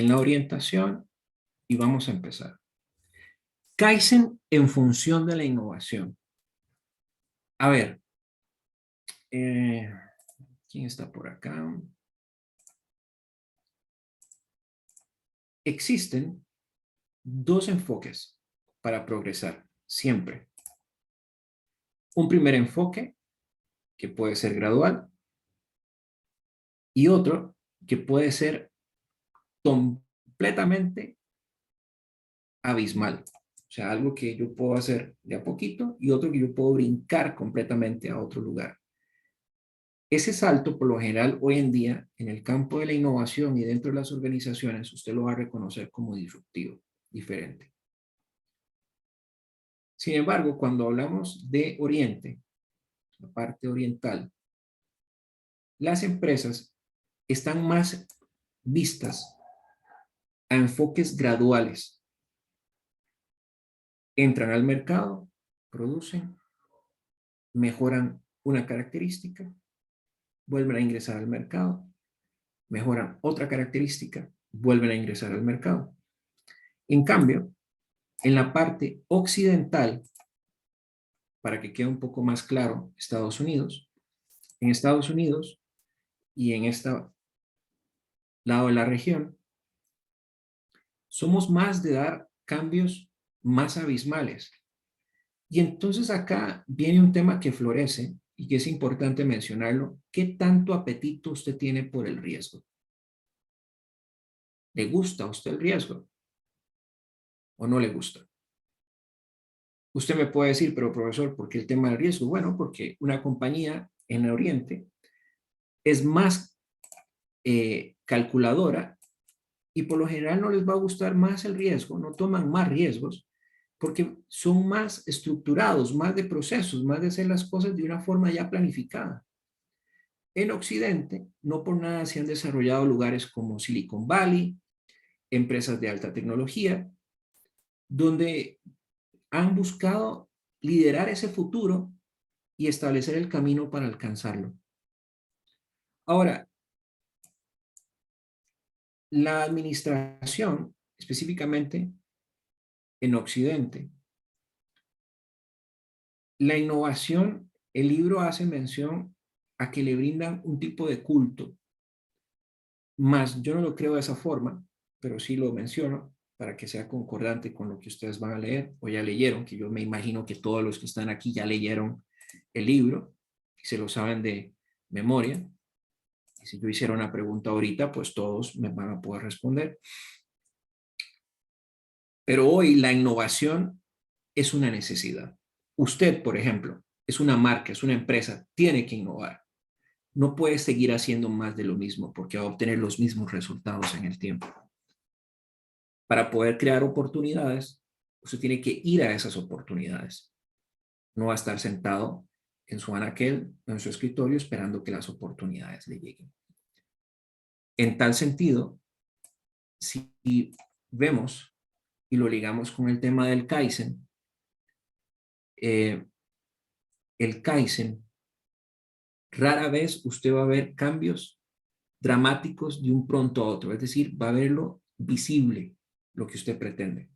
la orientación y vamos a empezar. Kaizen en función de la innovación. A ver, ¿quién está por acá? Existen 2 enfoques para progresar, siempre. Un primer enfoque, que puede ser gradual, y otro que puede ser completamente abismal. O sea, algo que yo puedo hacer de a poquito y otro que yo puedo brincar completamente a otro lugar. Ese salto, por lo general, hoy en día, en el campo de la innovación y dentro de las organizaciones, usted lo va a reconocer como disruptivo, diferente. Sin embargo, cuando hablamos de Oriente, la parte oriental, las empresas están más vistas a enfoques graduales. Entran al mercado, producen, mejoran una característica, vuelven a ingresar al mercado, mejoran otra característica, vuelven a ingresar al mercado. En cambio, en la parte occidental, para que quede un poco más claro, Estados Unidos, en Estados Unidos y en este lado de la región, somos más de dar cambios más abismales. Y entonces acá viene un tema que florece y que es importante mencionarlo. ¿Qué tanto apetito usted tiene por el riesgo? ¿Le gusta a usted el riesgo? ¿O no le gusta? Usted me puede decir, pero profesor, ¿por qué el tema del riesgo? Bueno, porque una compañía en el Oriente es más calculadora y por lo general no les va a gustar más el riesgo, no toman más riesgos porque son más estructurados, más de procesos, más de hacer las cosas de una forma ya planificada. En Occidente, no por nada se han desarrollado lugares como Silicon Valley, empresas de alta tecnología, donde han buscado liderar ese futuro y establecer el camino para alcanzarlo. Ahora, la administración, específicamente en Occidente, la innovación, el libro hace mención a que le brindan un tipo de culto, más yo no lo creo de esa forma, pero sí lo menciono para que sea concordante con lo que ustedes van a leer o ya leyeron, que yo me imagino que todos los que están aquí ya leyeron el libro y se lo saben de memoria. Y si yo hiciera una pregunta ahorita, pues todos me van a poder responder. Pero hoy la innovación es una necesidad. Usted, por ejemplo, es una marca, es una empresa, tiene que innovar. No puede seguir haciendo más de lo mismo porque va a obtener los mismos resultados en el tiempo. Para poder crear oportunidades, usted tiene que ir a esas oportunidades. No va a estar sentado en su anaquel, en su escritorio, esperando que las oportunidades le lleguen. En tal sentido, si vemos y lo ligamos con el tema del Kaizen, el Kaizen, rara vez usted va a ver cambios dramáticos de un pronto a otro, es decir, va a verlo visible, lo que usted pretende.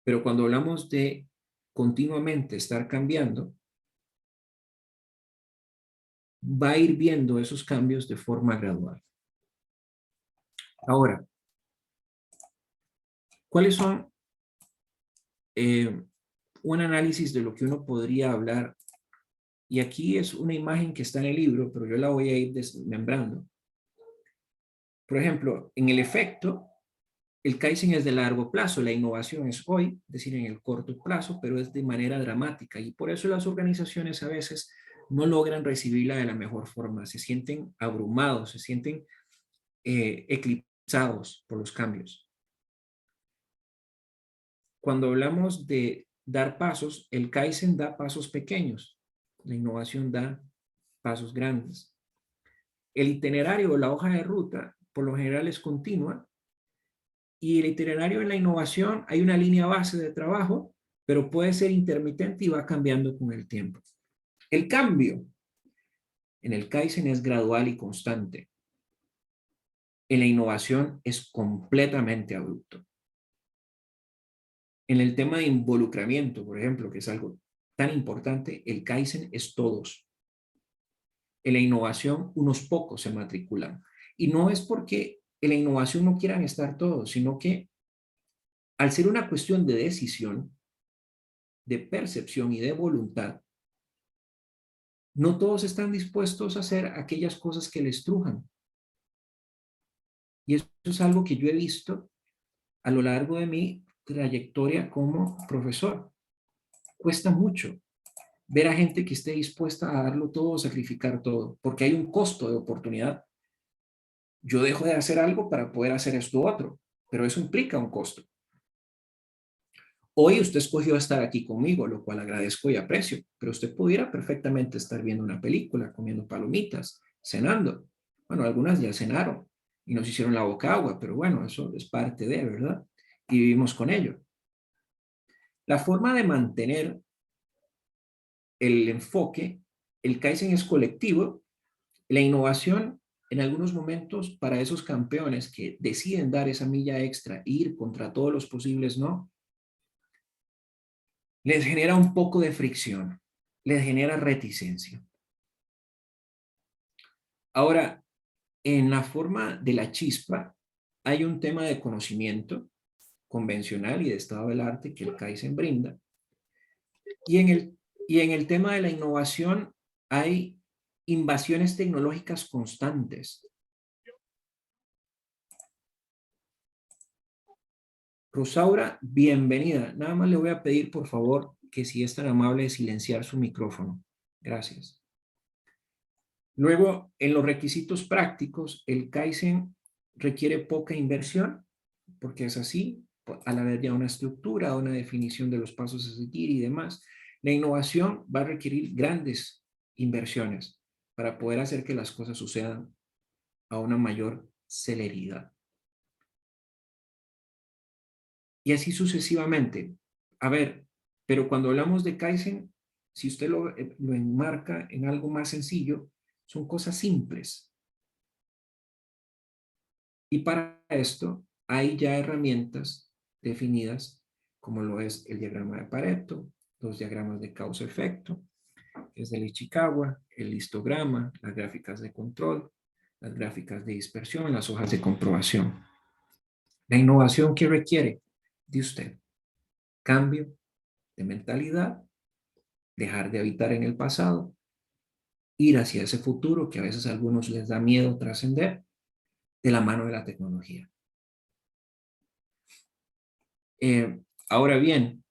Pero cuando hablamos de continuamente estar cambiando, va a ir viendo esos cambios de forma gradual. Ahora, ¿cuáles son un análisis de lo que uno podría hablar? Y aquí es una imagen que está en el libro, pero yo la voy a ir desmembrando. Por ejemplo, en el efecto, el Kaizen es de largo plazo, la innovación es hoy, es decir, en el corto plazo, pero es de manera dramática. Y por eso las organizaciones a veces no logran recibirla de la mejor forma. Se sienten abrumados, se sienten eclipsados por los cambios. Cuando hablamos de dar pasos, el Kaizen da pasos pequeños. La innovación da pasos grandes. El itinerario o la hoja de ruta, por lo general, es continua. Y el itinerario en la innovación, hay una línea base de trabajo, pero puede ser intermitente y va cambiando con el tiempo. El cambio en el Kaizen es gradual y constante. En la innovación es completamente abrupto. En el tema de involucramiento, por ejemplo, que es algo tan importante, el Kaizen es todos. En la innovación, unos pocos se matriculan. Y no es porque en la innovación no quieran estar todos, sino que al ser una cuestión de decisión, de percepción y de voluntad, no todos están dispuestos a hacer aquellas cosas que les trujan. Y eso es algo que yo he visto a lo largo de mi trayectoria como profesor. Cuesta mucho ver a gente que esté dispuesta a darlo todo, sacrificar todo, porque hay un costo de oportunidad. Yo dejo de hacer algo para poder hacer esto otro, pero eso implica un costo. Hoy usted escogió estar aquí conmigo, lo cual agradezco y aprecio, pero usted pudiera perfectamente estar viendo una película, comiendo palomitas, cenando. Bueno, algunas ya cenaron y nos hicieron la boca agua, pero bueno, eso es parte de, ¿verdad? Y vivimos con ello. La forma de mantener el enfoque, el Kaizen es colectivo, la innovación en algunos momentos para esos campeones que deciden dar esa milla extra e ir contra todos los posibles no, les genera un poco de fricción, les genera reticencia. Ahora, en la forma de la chispa hay un tema de conocimiento convencional y de estado del arte que el Kaizen brinda. Y en el tema de la innovación hay invasiones tecnológicas constantes. Rosaura, bienvenida. Nada más le voy a pedir, por favor, que si es tan amable de silenciar su micrófono. Gracias. Luego, en los requisitos prácticos, el Kaizen requiere poca inversión, porque es así, al haber ya una estructura, una definición de los pasos a seguir y demás. La innovación va a requerir grandes inversiones para poder hacer que las cosas sucedan a una mayor celeridad. Y así sucesivamente. A ver, pero cuando hablamos de Kaizen, si usted lo enmarca en algo más sencillo, son cosas simples. Y para esto hay ya herramientas definidas, como lo es el diagrama de Pareto, los diagramas de causa-efecto, que es del Ichikawa, el histograma, las gráficas de control, las gráficas de dispersión, las hojas de comprobación. La innovación que requiere de usted, cambio de mentalidad, dejar de habitar en el pasado, ir hacia ese futuro que a veces a algunos les da miedo trascender, de la mano de la tecnología. Ahora bien,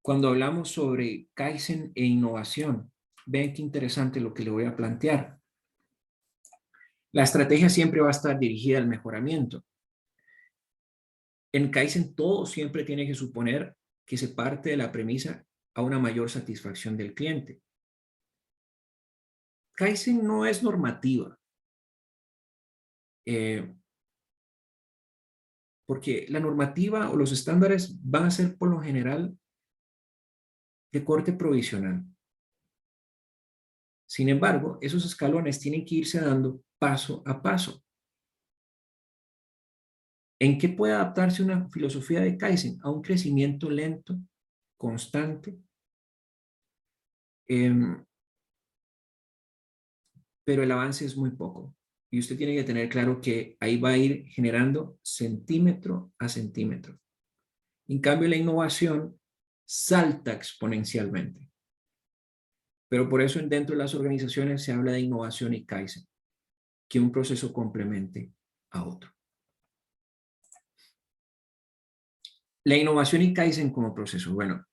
cuando hablamos sobre Kaizen e innovación, ven qué interesante lo que le voy a plantear. La estrategia siempre va a estar dirigida al mejoramiento. En Kaizen todo siempre tiene que suponer que se parte de la premisa a una mayor satisfacción del cliente. Kaizen no es normativa. Porque la normativa o los estándares van a ser por lo general de corte provisional. Sin embargo, esos escalones tienen que irse dando paso a paso. ¿En qué puede adaptarse una filosofía de Kaizen? A un crecimiento lento, constante, pero el avance es muy poco. Y usted tiene que tener claro que ahí va a ir generando centímetro a centímetro. En cambio, la innovación salta exponencialmente. Pero por eso dentro de las organizaciones se habla de innovación y Kaizen, que un proceso complemente a otro. La innovación y Kaizen como proceso. Bueno,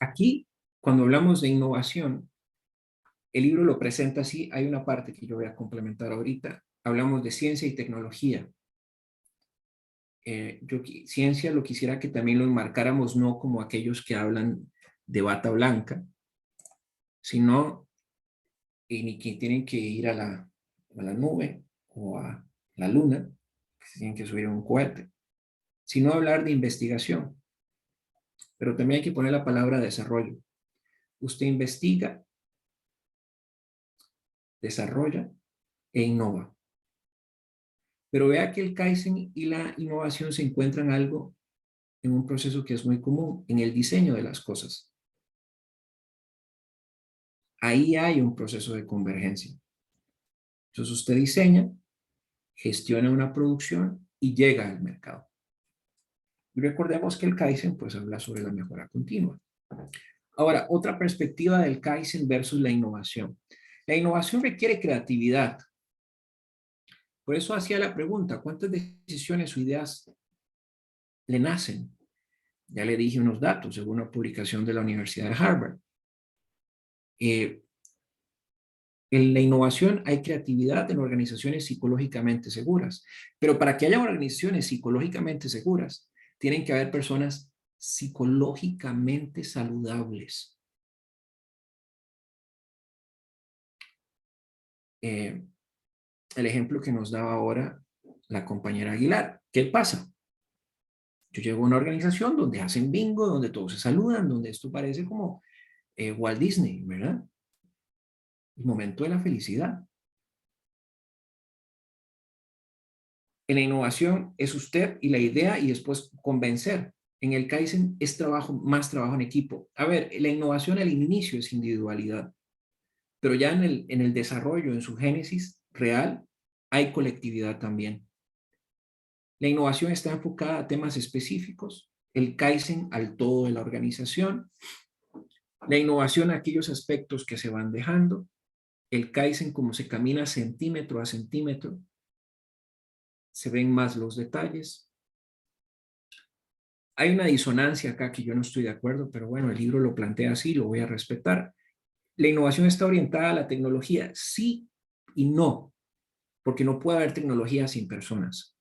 aquí cuando hablamos de innovación, el libro lo presenta así, hay una parte que yo voy a complementar ahorita. Hablamos de ciencia y tecnología. Ciencia lo quisiera que también lo enmarcáramos no como aquellos que hablan de bata blanca, sino ni que tienen que ir a la nube o a la luna, que tienen que subir a un cohete, sino hablar de investigación. Pero también hay que poner la palabra desarrollo. Usted investiga, desarrolla e innova. Pero vea que el Kaizen y la innovación se encuentran algo en un proceso que es muy común, en el diseño de las cosas. Ahí hay un proceso de convergencia. Entonces usted diseña, gestiona una producción y llega al mercado. Y recordemos que el Kaizen pues habla sobre la mejora continua. Ahora, otra perspectiva del Kaizen versus la innovación. La innovación requiere creatividad. Por eso hacía la pregunta, ¿cuántas decisiones o ideas le nacen? Ya le dije unos datos, según una publicación de la Universidad de Harvard. En la innovación hay creatividad en organizaciones psicológicamente seguras, pero para que haya organizaciones psicológicamente seguras, tienen que haber personas psicológicamente saludables. El ejemplo que nos daba ahora la compañera Aguilar. ¿Qué pasa? Yo llego a una organización donde hacen bingo, donde todos se saludan, donde esto parece como Walt Disney, ¿verdad? El momento de la felicidad. En la innovación es usted y la idea y después convencer. En el Kaizen es más trabajo en equipo. A ver, la innovación al inicio es individualidad, pero ya en el desarrollo, en su génesis real, hay colectividad también. La innovación está enfocada a temas específicos, el Kaizen al todo de la organización, la innovación a aquellos aspectos que se van dejando, el Kaizen como se camina centímetro a centímetro, se ven más los detalles. Hay una disonancia acá que yo no estoy de acuerdo, pero bueno, el libro lo plantea así, lo voy a respetar. ¿La innovación está orientada a la tecnología? Sí y no, porque no puede haber tecnología sin personas.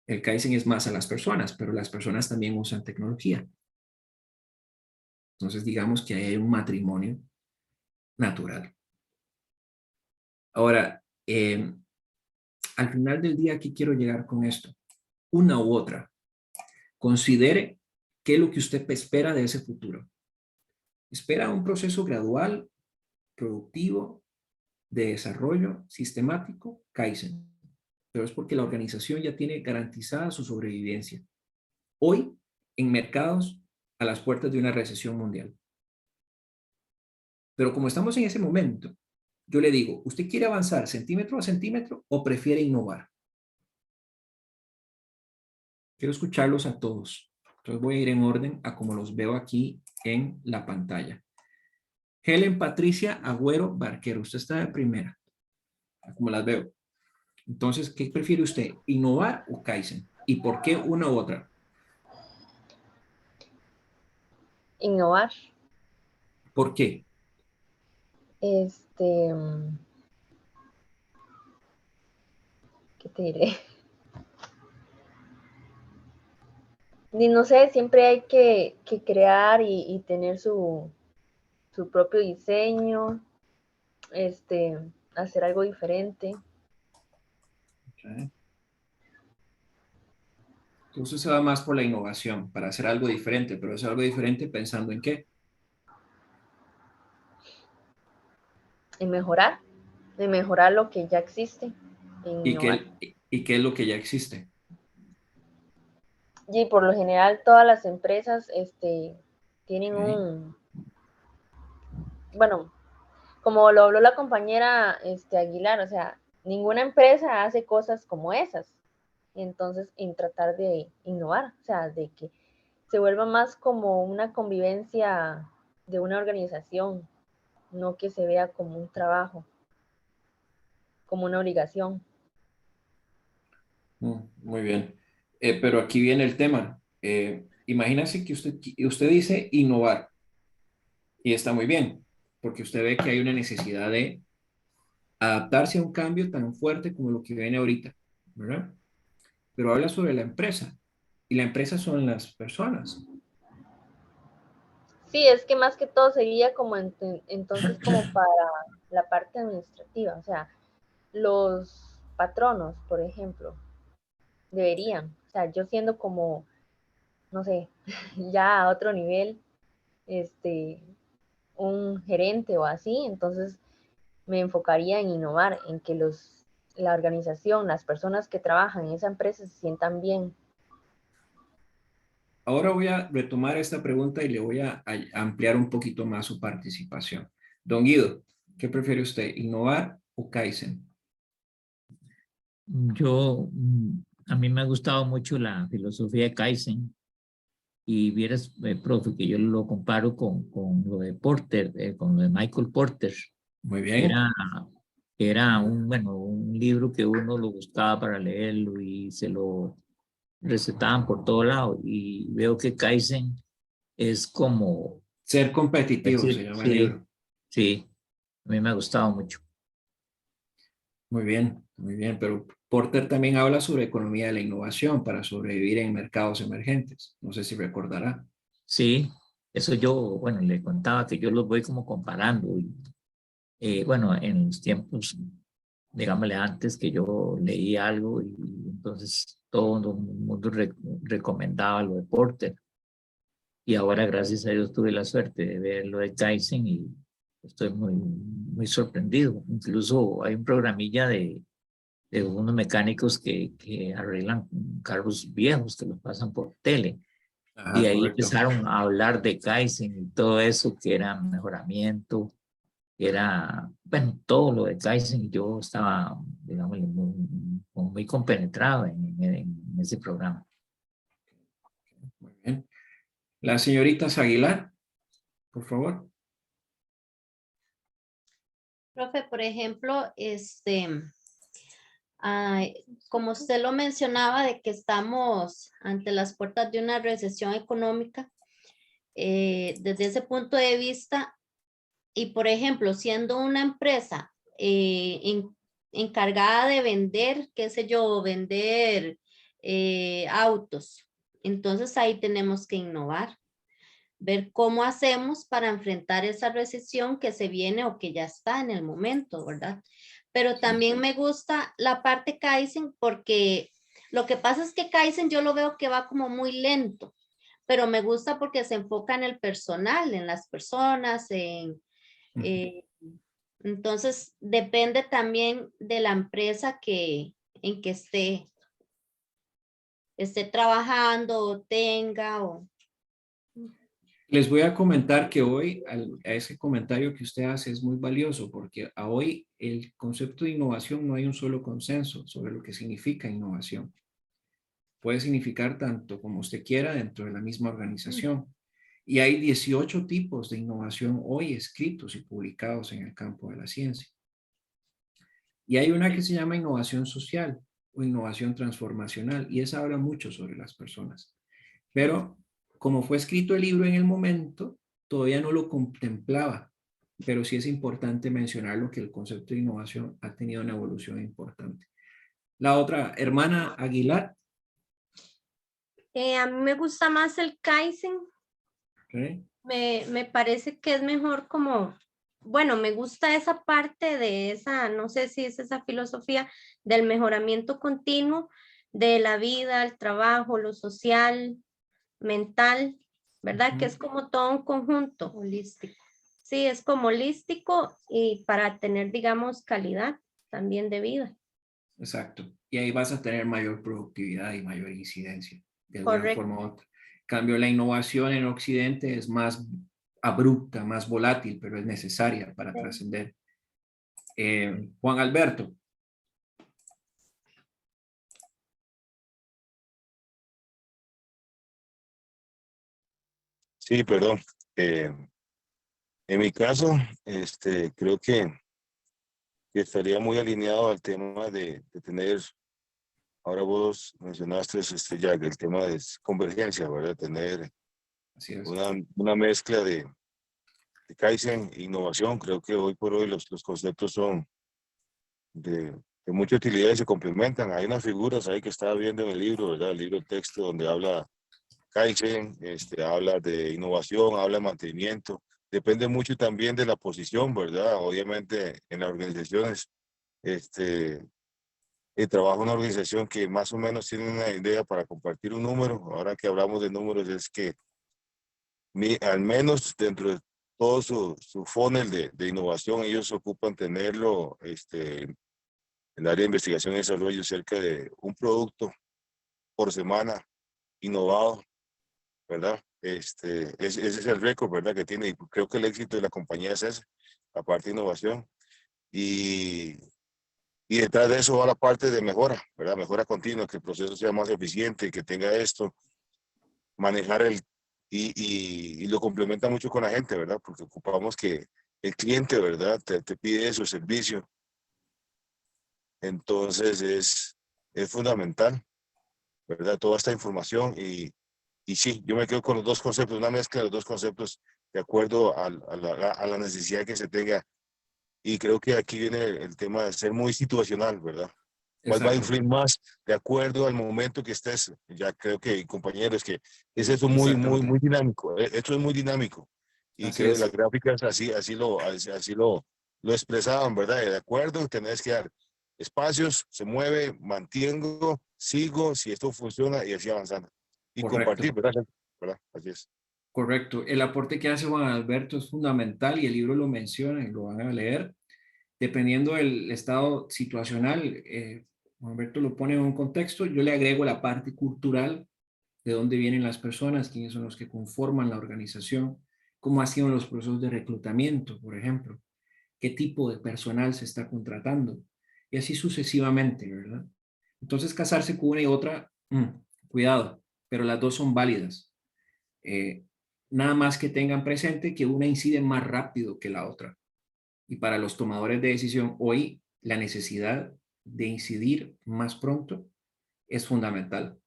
El Kaizen es más a las personas, pero las personas también usan tecnología. Entonces digamos que hay un matrimonio natural. Ahora, al final del día, ¿qué quiero llegar con esto? Una u otra. Considere qué es lo que usted espera de ese futuro. Espera un proceso gradual, productivo, de desarrollo sistemático, Kaizen. Pero es porque la organización ya tiene garantizada su sobrevivencia. Hoy, en mercados a las puertas de una recesión mundial. Pero como estamos en ese momento, yo le digo, ¿usted quiere avanzar centímetro a centímetro o prefiere innovar? Quiero escucharlos a todos. Entonces voy a ir en orden a como los veo aquí en la pantalla. Helen Patricia Agüero Barquero. Usted está de primera. Como las veo. Entonces, ¿qué prefiere usted? ¿Innovar o Kaizen? ¿Y por qué una u otra? Innovar. ¿Por qué? ¿Qué te diré? Y no sé, siempre hay que crear y tener su propio diseño, hacer algo diferente. Okay. Entonces se va más por la innovación, para hacer algo diferente, pero es algo diferente pensando en qué. En mejorar lo que ya existe. ¿Y qué es lo que ya existe? Y por lo general todas las empresas tienen bueno, como lo habló la compañera Aguilar, o sea, ninguna empresa hace cosas como esas. Entonces, en tratar de innovar, o sea, de que se vuelva más como una convivencia de una organización, no que se vea como un trabajo, como una obligación. Muy bien. Pero aquí viene el tema. Imagínese que usted dice innovar y está muy bien, porque usted ve que hay una necesidad de adaptarse a un cambio tan fuerte como lo que viene ahorita, ¿verdad? Pero habla sobre la empresa y la empresa son las personas. Sí, es que más que todo sería como entonces como para la parte administrativa, o sea, los patronos, por ejemplo, deberían, o sea, yo siendo como, no sé, ya a otro nivel, un gerente o así, entonces me enfocaría en innovar, en que la organización, las personas que trabajan en esa empresa se sientan bien. Ahora voy a retomar esta pregunta y le voy a ampliar un poquito más su participación. Don Guido, ¿qué prefiere usted, innovar o Kaizen? A mí me ha gustado mucho la filosofía de Kaizen y vieras, profe, que yo lo comparo con lo de Porter, con lo de Michael Porter. Muy bien. Era un libro que uno lo buscaba para leerlo y se lo recetaban por todo lado, y veo que Kaizen es como... Ser competitivo se llama el libro. Sí, a mí me ha gustado mucho. Muy bien, pero Porter también habla sobre economía de la innovación para sobrevivir en mercados emergentes. No sé si recordará. Sí, eso yo, bueno, le contaba que yo los voy como comparando. Y, bueno, en los tiempos, digámosle antes que yo leí algo y entonces todo el mundo recomendaba lo de Porter. Y ahora, gracias a Dios, tuve la suerte de ver lo de Kaizen y estoy muy sorprendido. Incluso hay un programilla de unos mecánicos que arreglan carros viejos que los pasan por tele. Y ahí Correcto. empezaron a hablar de Kaizen y todo eso, que era mejoramiento, que era, bueno, todo lo de Kaizen. Y yo estaba, digamos, muy compenetrado en ese programa. Muy bien. La señorita Aguilar, por favor. Profe, por ejemplo, como usted lo mencionaba, de que estamos ante las puertas de una recesión económica, desde ese punto de vista, y por ejemplo, siendo una empresa encargada de vender, qué sé yo, vender autos, entonces ahí tenemos que innovar, ver cómo hacemos para enfrentar esa recesión que se viene o que ya está en el momento, ¿verdad? Pero también me gusta la parte Kaizen porque lo que pasa es que Kaizen yo lo veo que va como muy lento, pero me gusta porque se enfoca en el personal, en las personas, entonces depende también de la empresa en que esté trabajando o tenga o... Les voy a comentar que hoy a ese comentario que usted hace es muy valioso porque a hoy el concepto de innovación no hay un solo consenso sobre lo que significa innovación. Puede significar tanto como usted quiera dentro de la misma organización. Y hay 18 tipos de innovación hoy escritos y publicados en el campo de la ciencia. Y hay una que se llama innovación social o innovación transformacional y esa habla mucho sobre las personas. Pero como fue escrito el libro en el momento, todavía no lo contemplaba, pero sí es importante mencionarlo que el concepto de innovación ha tenido una evolución importante. La otra, hermana Aguilar. A mí me gusta más el Kaizen. Okay. Me parece que es mejor como, bueno, me gusta esa parte de esa, no sé si es esa filosofía del mejoramiento continuo de la vida, el trabajo, lo social, mental, ¿verdad? Que es como todo un conjunto. Holístico. Sí, es como holístico y para tener, digamos, calidad también de vida. Exacto. Y ahí vas a tener mayor productividad y mayor incidencia. De alguna forma u otra. En cambio, la innovación en Occidente es más abrupta, más volátil, pero es necesaria para trascender. Juan Alberto. Sí, perdón. En mi caso, creo que estaría muy alineado al tema de tener, ahora vos mencionaste, ya que el tema de convergencia, ¿verdad? Tener una mezcla de Kaizen e innovación. Creo que hoy por hoy los conceptos son de mucha utilidad y se complementan. Hay unas figuras ahí que estaba viendo en el libro, ¿verdad? El libro texto donde habla Kaizen, habla de innovación, habla de mantenimiento. Depende mucho también de la posición, ¿verdad? Obviamente en las organizaciones, trabajo en una organización que más o menos tiene una idea para compartir un número. Ahora que hablamos de números, es que al menos dentro de todo su funnel de innovación, ellos ocupan tenerlo en el área de investigación y desarrollo cerca de un producto por semana innovado, ¿verdad? Ese es el récord, ¿verdad? Que tiene, y creo que el éxito de la compañía es ese, la parte de innovación. Y detrás de eso va la parte de mejora, ¿verdad? Mejora continua, que el proceso sea más eficiente, que tenga esto, manejar y lo complementa mucho con la gente, ¿verdad? Porque ocupamos que el cliente, ¿verdad? Te pide su servicio. Entonces es fundamental, ¿verdad? Toda esta información y sí, yo me quedo con los dos conceptos, una mezcla de los dos conceptos de acuerdo a la necesidad que se tenga. Y creo que aquí viene el tema de ser muy situacional, ¿verdad? ¿Cuál va a Exacto. influir más de acuerdo al momento que estés? Ya creo que, compañeros, que es eso muy Exactamente. dinámico. Esto es muy dinámico. Y Así creo que las es. gráficas así lo expresaban, ¿verdad? De acuerdo, tenés que dar espacios, se mueve, mantengo, sigo, si esto funciona y así avanzando. Y compartir, Correcto. ¿verdad? ¿Verdad? Así es. Correcto. El aporte que hace Juan Alberto es fundamental y el libro lo menciona y lo van a leer. Dependiendo del estado situacional, Juan Alberto lo pone en un contexto, yo le agrego la parte cultural, de dónde vienen las personas, quiénes son los que conforman la organización, cómo han sido los procesos de reclutamiento, por ejemplo, qué tipo de personal se está contratando, y así sucesivamente, ¿verdad? Entonces, casarse con una y otra, cuidado, pero las dos son válidas. Eh, Nada más que tengan presente que una incide más rápido que la otra. Y para los tomadores de decisión hoy, la necesidad de incidir más pronto es fundamental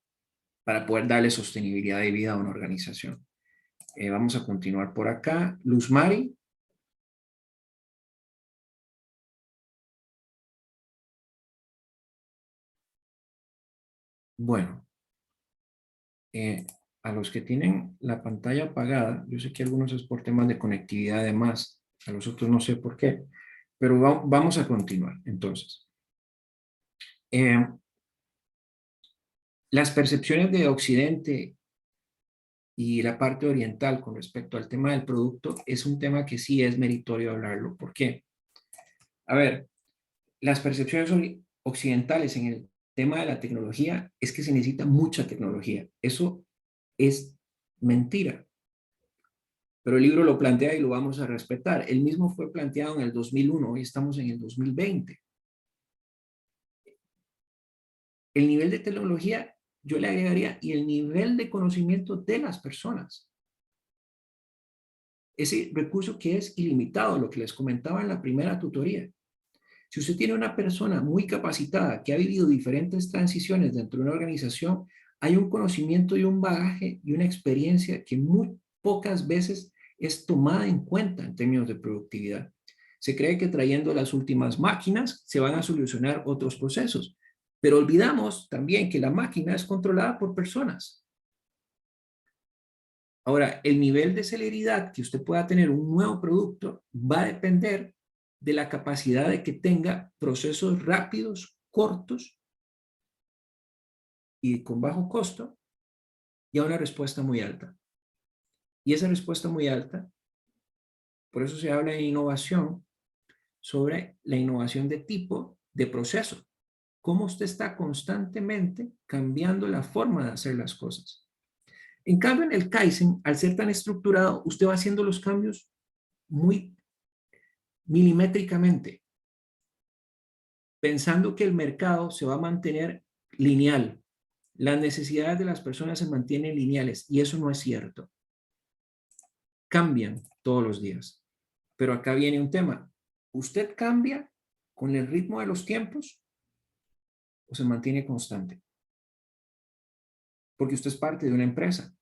para poder darle sostenibilidad de vida a una organización. Vamos a continuar por acá. Luz Mari. Bueno, a los que tienen la pantalla apagada, yo sé que algunos es por temas de conectividad además, a los otros no sé por qué, pero vamos a continuar. Entonces, las percepciones de Occidente y la parte oriental con respecto al tema del producto es un tema que sí es meritorio hablarlo. ¿Por qué? A ver, las percepciones occidentales en el tema de la tecnología es que se necesita mucha tecnología. Eso es mentira. Pero el libro lo plantea y lo vamos a respetar. El mismo fue planteado en el 2001, hoy estamos en el 2020. El nivel de tecnología, yo le agregaría, y el nivel de conocimiento de las personas. Ese recurso que es ilimitado, lo que les comentaba en la primera tutoría. Si usted tiene una persona muy capacitada que ha vivido diferentes transiciones dentro de una organización, hay un conocimiento y un bagaje y una experiencia que muy pocas veces es tomada en cuenta en términos de productividad. Se cree que trayendo las últimas máquinas se van a solucionar otros procesos, pero olvidamos también que la máquina es controlada por personas. Ahora, el nivel de celeridad que usted pueda tener un nuevo producto va a depender de la capacidad de que tenga procesos rápidos, cortos y con bajo costo y a una respuesta muy alta. Y esa respuesta muy alta, por eso se habla de innovación, sobre la innovación de tipo de proceso. Cómo usted está constantemente cambiando la forma de hacer las cosas. En cambio, en el Kaizen, al ser tan estructurado, usted va haciendo los cambios muy milimétricamente, pensando que el mercado se va a mantener lineal. Las necesidades de las personas se mantienen lineales y eso no es cierto. Cambian todos los días. Pero acá viene un tema. ¿Usted cambia con el ritmo de los tiempos o se mantiene constante? Porque usted es parte de una empresa.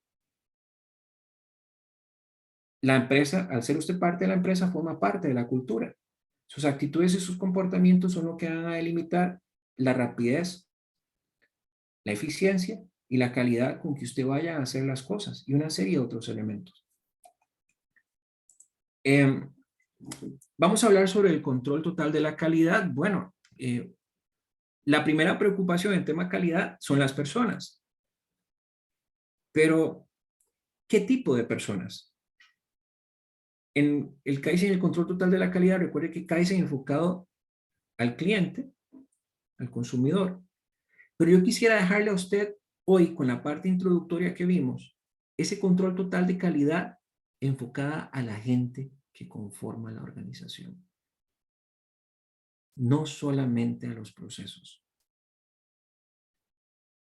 La empresa, al ser usted parte de la empresa, forma parte de la cultura. Sus actitudes y sus comportamientos son lo que van a delimitar la rapidez, la eficiencia y la calidad con que usted vaya a hacer las cosas y una serie de otros elementos. Vamos a hablar sobre el control total de la calidad. Bueno, la primera preocupación en tema calidad son las personas. Pero, ¿qué tipo de personas? En el Kaizen y el control total de la calidad, recuerde que Kaizen enfocado al cliente, al consumidor. Pero yo quisiera dejarle a usted hoy, con la parte introductoria que vimos, ese control total de calidad enfocada a la gente que conforma la organización. No solamente a los procesos.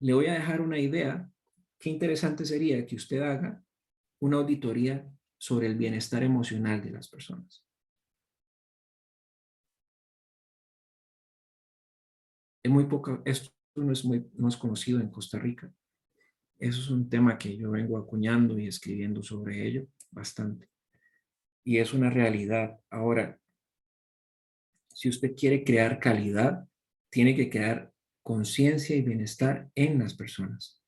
Le voy a dejar una idea. Qué interesante sería que usted haga una auditoría sobre el bienestar emocional de las personas. Es muy poco, esto no es conocido en Costa Rica. Eso es un tema que yo vengo acuñando y escribiendo sobre ello bastante. Y es una realidad. Ahora, si usted quiere crear calidad, tiene que crear conciencia y bienestar en las personas.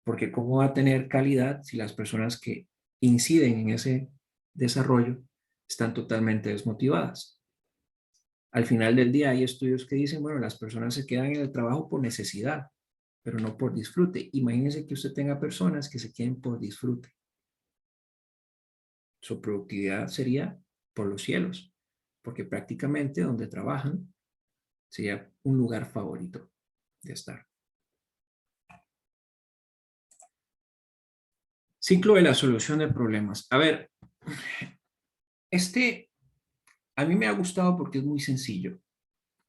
Porque ¿cómo va a tener calidad si las personas que inciden en ese desarrollo están totalmente desmotivadas? Al final del día hay estudios que dicen, bueno, las personas se quedan en el trabajo por necesidad, pero no por disfrute. Imagínense que usted tenga personas que se queden por disfrute. Su productividad sería por los cielos, porque prácticamente donde trabajan sería un lugar favorito de estar. Ciclo de la solución de problemas. A ver, a mí me ha gustado porque es muy sencillo.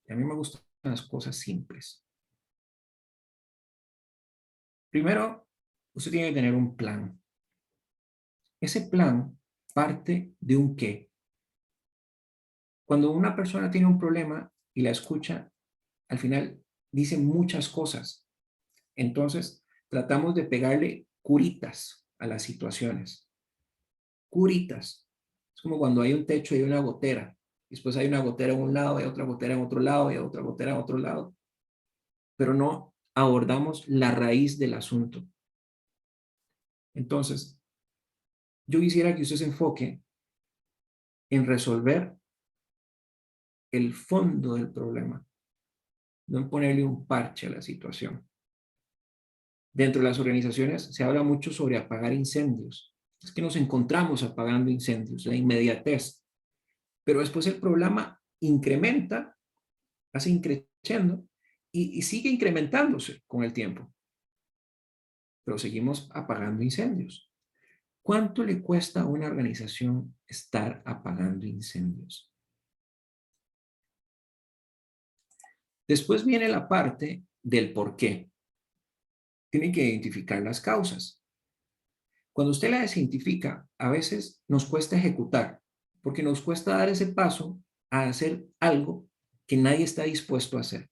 A mí me gustan las cosas simples. Primero, usted tiene que tener un plan. Ese plan parte de un qué. Cuando una persona tiene un problema y la escucha, al final dice muchas cosas. Entonces, tratamos de pegarle curitas a las situaciones. Curitas. Es como cuando hay un techo y hay una gotera. Después hay una gotera en un lado, hay otra gotera en otro lado, y otra gotera en otro lado. Pero no abordamos la raíz del asunto. Entonces, yo quisiera que usted se enfoque en resolver el fondo del problema, no en ponerle un parche a la situación. Dentro de las organizaciones se habla mucho sobre apagar incendios. Es que nos encontramos apagando incendios, la inmediatez. Pero después el problema incrementa, hace increciendo y sigue incrementándose con el tiempo. Pero seguimos apagando incendios. ¿Cuánto le cuesta a una organización estar apagando incendios? Después viene la parte del por qué. Tiene que identificar las causas. Cuando usted las identifica, a veces nos cuesta ejecutar, porque nos cuesta dar ese paso a hacer algo que nadie está dispuesto a hacer.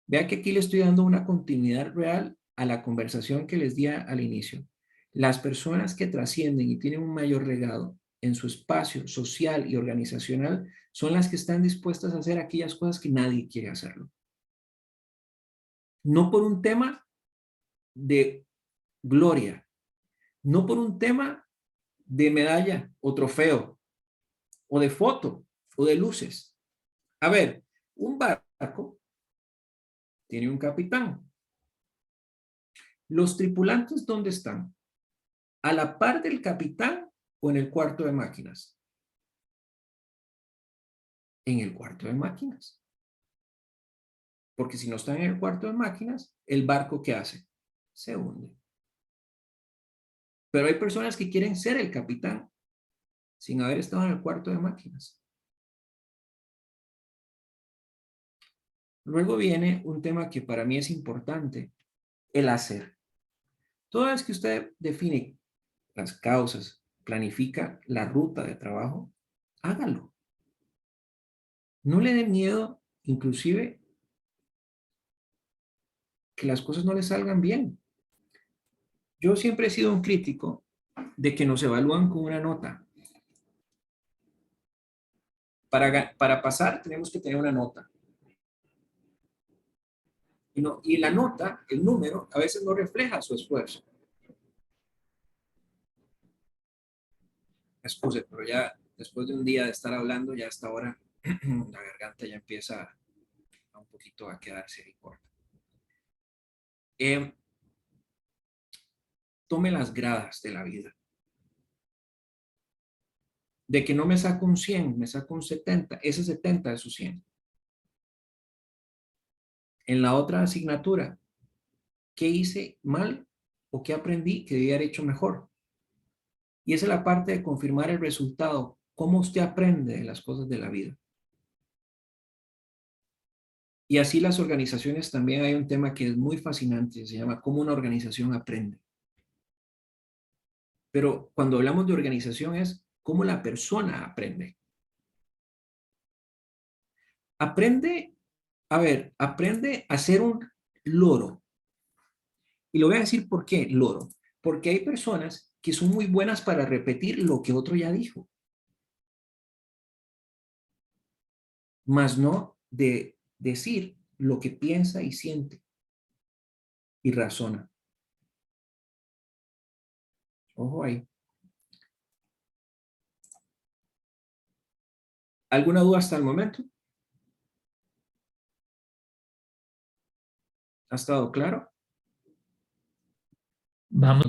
Vea que aquí le estoy dando una continuidad real a la conversación que les di al inicio. Las personas que trascienden y tienen un mayor legado en su espacio social y organizacional son las que están dispuestas a hacer aquellas cosas que nadie quiere hacerlo. No por un tema de gloria, no por un tema de medalla o trofeo o de foto o de luces. A ver, un barco tiene un capitán. ¿Los tripulantes dónde están? ¿A la par del capitán o en el cuarto de máquinas? En el cuarto de máquinas. Porque si no están en el cuarto de máquinas, ¿el barco qué hace? Se hunde. Pero hay personas que quieren ser el capitán sin haber estado en el cuarto de máquinas. Luego viene un tema que para mí es importante, el hacer. Toda vez que usted define las causas, planifica la ruta de trabajo, hágalo. No le dé miedo, inclusive, que las cosas no le salgan bien. Yo siempre he sido un crítico de que nos evalúan con una nota. Para pasar tenemos que tener una nota. Y la nota, el número, a veces no refleja su esfuerzo. Excuse, pero ya después de un día de estar hablando, ya hasta ahora la garganta ya empieza a un poquito a quedarse ahí corta. Tome las gradas de la vida. De que no me saco un 100, me saco un 70, ese 70 es su 100. En la otra asignatura, ¿qué hice mal o qué aprendí que debía haber hecho mejor? Y esa es la parte de confirmar el resultado. ¿Cómo usted aprende de las cosas de la vida? Y así las organizaciones también hay un tema que es muy fascinante, se llama cómo una organización aprende. Pero cuando hablamos de organización es cómo la persona aprende. Aprende a ser un loro. Y lo voy a decir por qué loro. Porque hay personas que son muy buenas para repetir lo que otro ya dijo. Mas no de decir lo que piensa y siente y razona. Ojo ahí. ¿Alguna duda hasta el momento? ¿Ha estado claro? Vamos,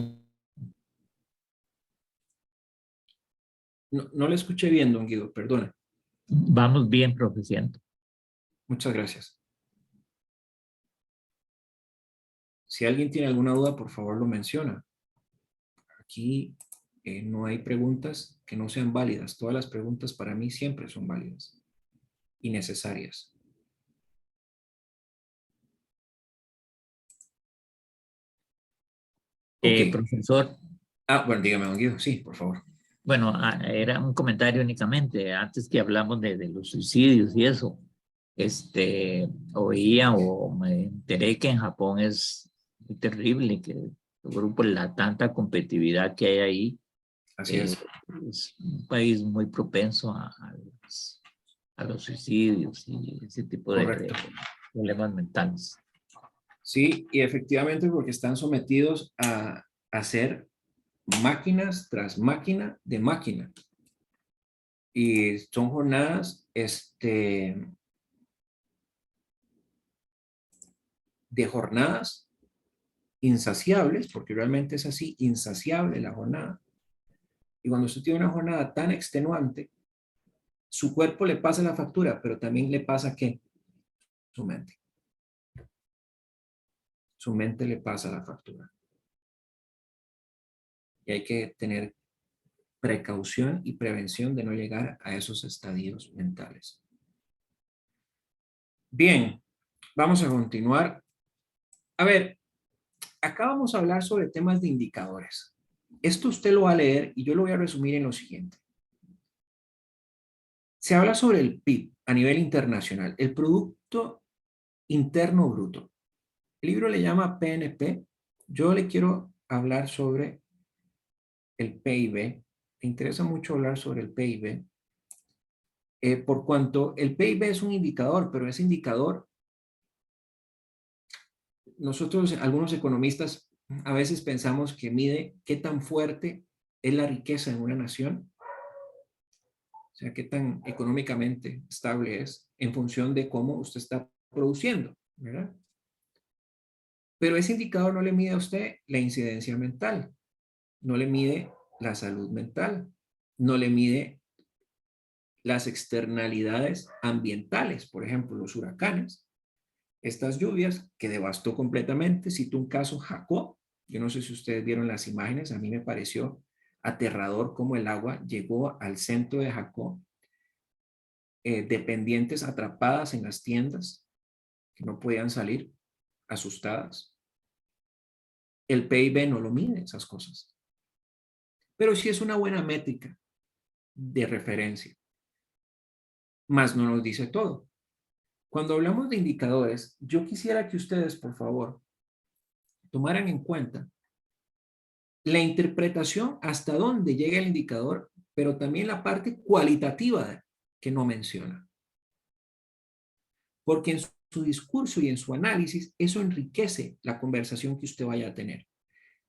No le escuché bien, don Guido, perdone. vamos bien, profe, siento. Muchas gracias. Si alguien tiene alguna duda, por favor lo menciona. Aquí no hay preguntas que no sean válidas. Todas las preguntas para mí siempre son válidas y necesarias. Ok. Profesor, Bueno, dígame, don Guido. Sí, por favor. bueno, era un comentario únicamente, antes que hablamos de los suicidios y eso, oía o me enteré que en Japón es muy terrible, que por la tanta competitividad que hay ahí, Así es. es un país muy propenso a los suicidios y ese tipo de problemas mentales. Sí, y efectivamente porque están sometidos a hacer máquinas tras máquina de máquina. Y son jornadas de jornadas insaciables, porque realmente es así, insaciable la jornada. Y cuando usted tiene una jornada tan extenuante, su cuerpo le pasa la factura, pero también le pasa ¿qué? Su mente. Su mente le pasa la factura. Y hay que tener precaución y prevención de no llegar a esos estadios mentales. Bien, vamos a continuar. A ver, acá vamos a hablar sobre temas de indicadores. Esto usted lo va a leer y yo lo voy a resumir en lo siguiente. Se habla sobre el PIB a nivel internacional, el Producto Interno Bruto. El libro le llama PNP. Yo le quiero hablar sobre el PIB. Me interesa mucho hablar sobre el PIB. Por cuanto el PIB es un indicador, pero ese indicador, nosotros, algunos economistas, a veces pensamos que mide qué tan fuerte es la riqueza en una nación, o sea, qué tan económicamente estable es en función de cómo usted está produciendo, ¿verdad? Pero ese indicador no le mide a usted la incidencia mental, no le mide la salud mental, no le mide las externalidades ambientales, por ejemplo, los huracanes, estas lluvias que devastó completamente. Cito un caso, Jacó. Yo no sé si ustedes vieron las imágenes, a mí me pareció aterrador cómo el agua llegó al centro de Jacó, dependientes atrapadas en las tiendas, que no podían salir, asustadas. El PIB no lo mide esas cosas, pero sí es una buena métrica de referencia, más no nos dice todo. Cuando hablamos de indicadores, yo quisiera que ustedes, por favor, tomaran en cuenta la interpretación hasta dónde llega el indicador, pero también la parte cualitativa que no menciona. Porque en su discurso y en su análisis, eso enriquece la conversación que usted vaya a tener,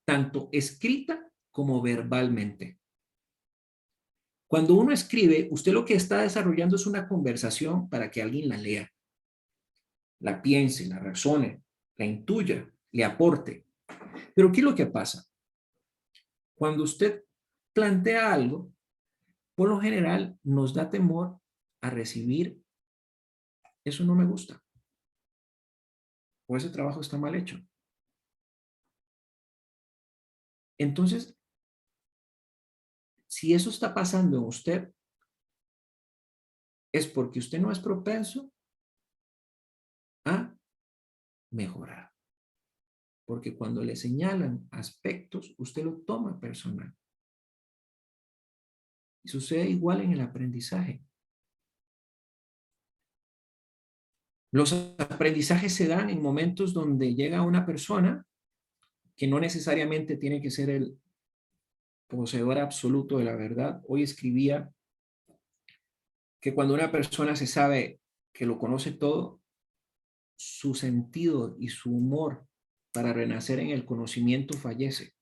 tanto escrita como verbalmente. Cuando uno escribe, usted lo que está desarrollando es una conversación para que alguien la lea, la piense, la razone, la intuya, le aporte. Pero ¿qué es lo que pasa? Cuando usted plantea algo, por lo general nos da temor a recibir, eso no me gusta, o ese trabajo está mal hecho. Entonces, si eso está pasando en usted, es porque usted no es propenso a mejorar. Porque cuando le señalan aspectos, usted lo toma personal. Y sucede igual en el aprendizaje. Los aprendizajes se dan en momentos donde llega una persona que no necesariamente tiene que ser el poseedor absoluto de la verdad. Hoy escribía que cuando una persona se sabe que lo conoce todo, su sentido y su humor para renacer en el conocimiento fallece.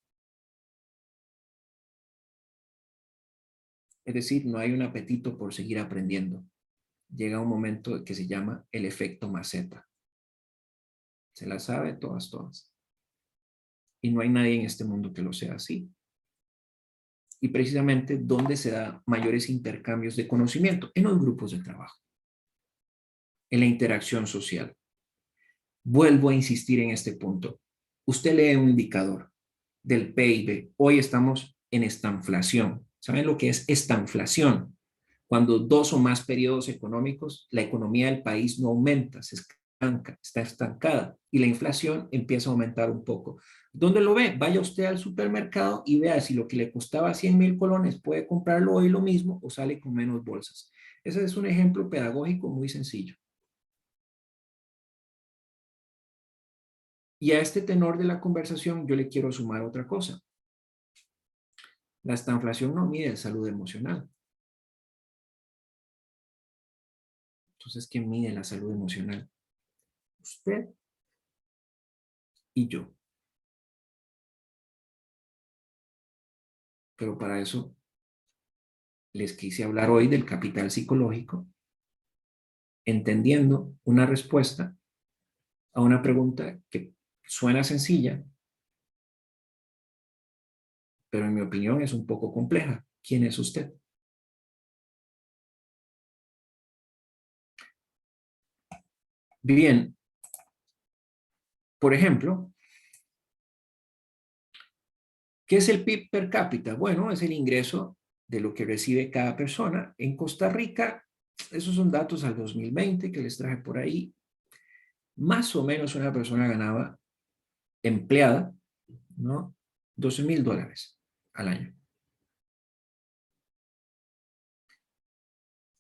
Es decir, no hay un apetito por seguir aprendiendo. Llega un momento que se llama el efecto maceta. Se la sabe todas. Y no hay nadie en este mundo que lo sea así. Y precisamente, ¿dónde se da mayores intercambios de conocimiento? En los grupos de trabajo. En la interacción social. Vuelvo a insistir en este punto. Usted lee un indicador del PIB. Hoy estamos en estanflación. ¿Saben lo que es estanflación? Cuando 2 o más periodos económicos, la economía del país no aumenta, se estanca, está estancada y la inflación empieza a aumentar un poco. ¿Dónde lo ve? Vaya usted al supermercado y vea si lo que le costaba 100,000 colones puede comprarlo hoy lo mismo o sale con menos bolsas. Ese es un ejemplo pedagógico muy sencillo. Y a este tenor de la conversación yo le quiero sumar otra cosa. La estanflación no mide salud emocional. Entonces, ¿quién mide la salud emocional? Usted y yo. Pero para eso les quise hablar hoy del capital psicológico, entendiendo una respuesta a una pregunta que suena sencilla, pero en mi opinión es un poco compleja. ¿Quién es usted? Bien. Por ejemplo, ¿qué es el PIB per cápita? Bueno, es el ingreso de lo que recibe cada persona. En Costa Rica, esos son datos al 2020 que les traje por ahí. Más o menos una persona ganaba, empleada, ¿no? $12,000 al año.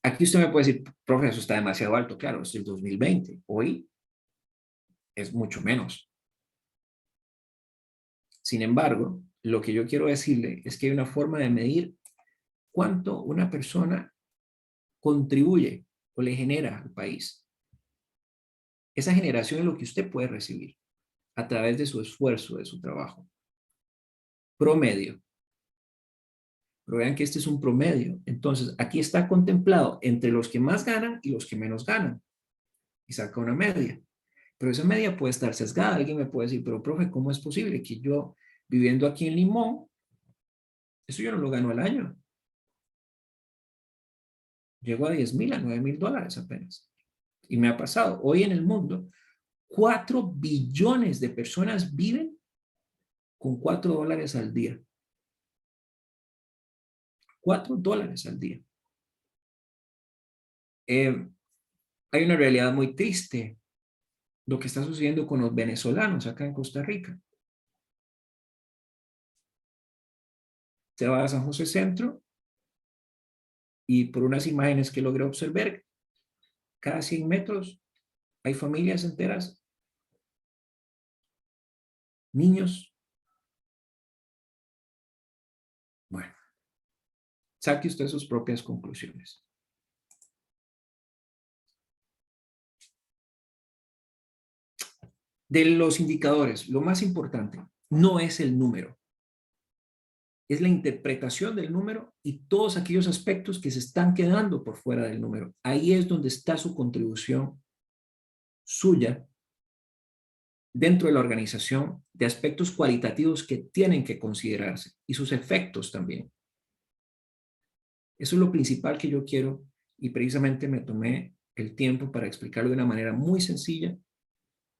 Aquí usted me puede decir, profe, eso está demasiado alto. Claro, es el 2020. Hoy es mucho menos. Sin embargo, lo que yo quiero decirle es que hay una forma de medir cuánto una persona contribuye o le genera al país. Esa generación es lo que usted puede recibir a través de su esfuerzo, de su trabajo. Promedio. Pero vean que este es un promedio. Entonces, aquí está contemplado entre los que más ganan y los que menos ganan. Y saca una media. Pero esa media puede estar sesgada. Alguien me puede decir, pero profe, ¿cómo es posible que yo, viviendo aquí en Limón, eso yo no lo gano al año? Llego a 10,000, a 9,000 dólares apenas. Y me ha pasado. Hoy en el mundo, 4 billones de personas viven con $4 al día. $4 al día. Hay una realidad muy triste. Lo que está sucediendo con los venezolanos acá en Costa Rica. Se va a San José Centro y por unas imágenes que logré observar, cada 100 metros hay familias enteras, niños. Bueno, saque usted sus propias conclusiones. De los indicadores, lo más importante no es el número. Es la interpretación del número y todos aquellos aspectos que se están quedando por fuera del número. Ahí es donde está su contribución suya dentro de la organización de aspectos cualitativos que tienen que considerarse y sus efectos también. Eso es lo principal que yo quiero y precisamente me tomé el tiempo para explicarlo de una manera muy sencilla.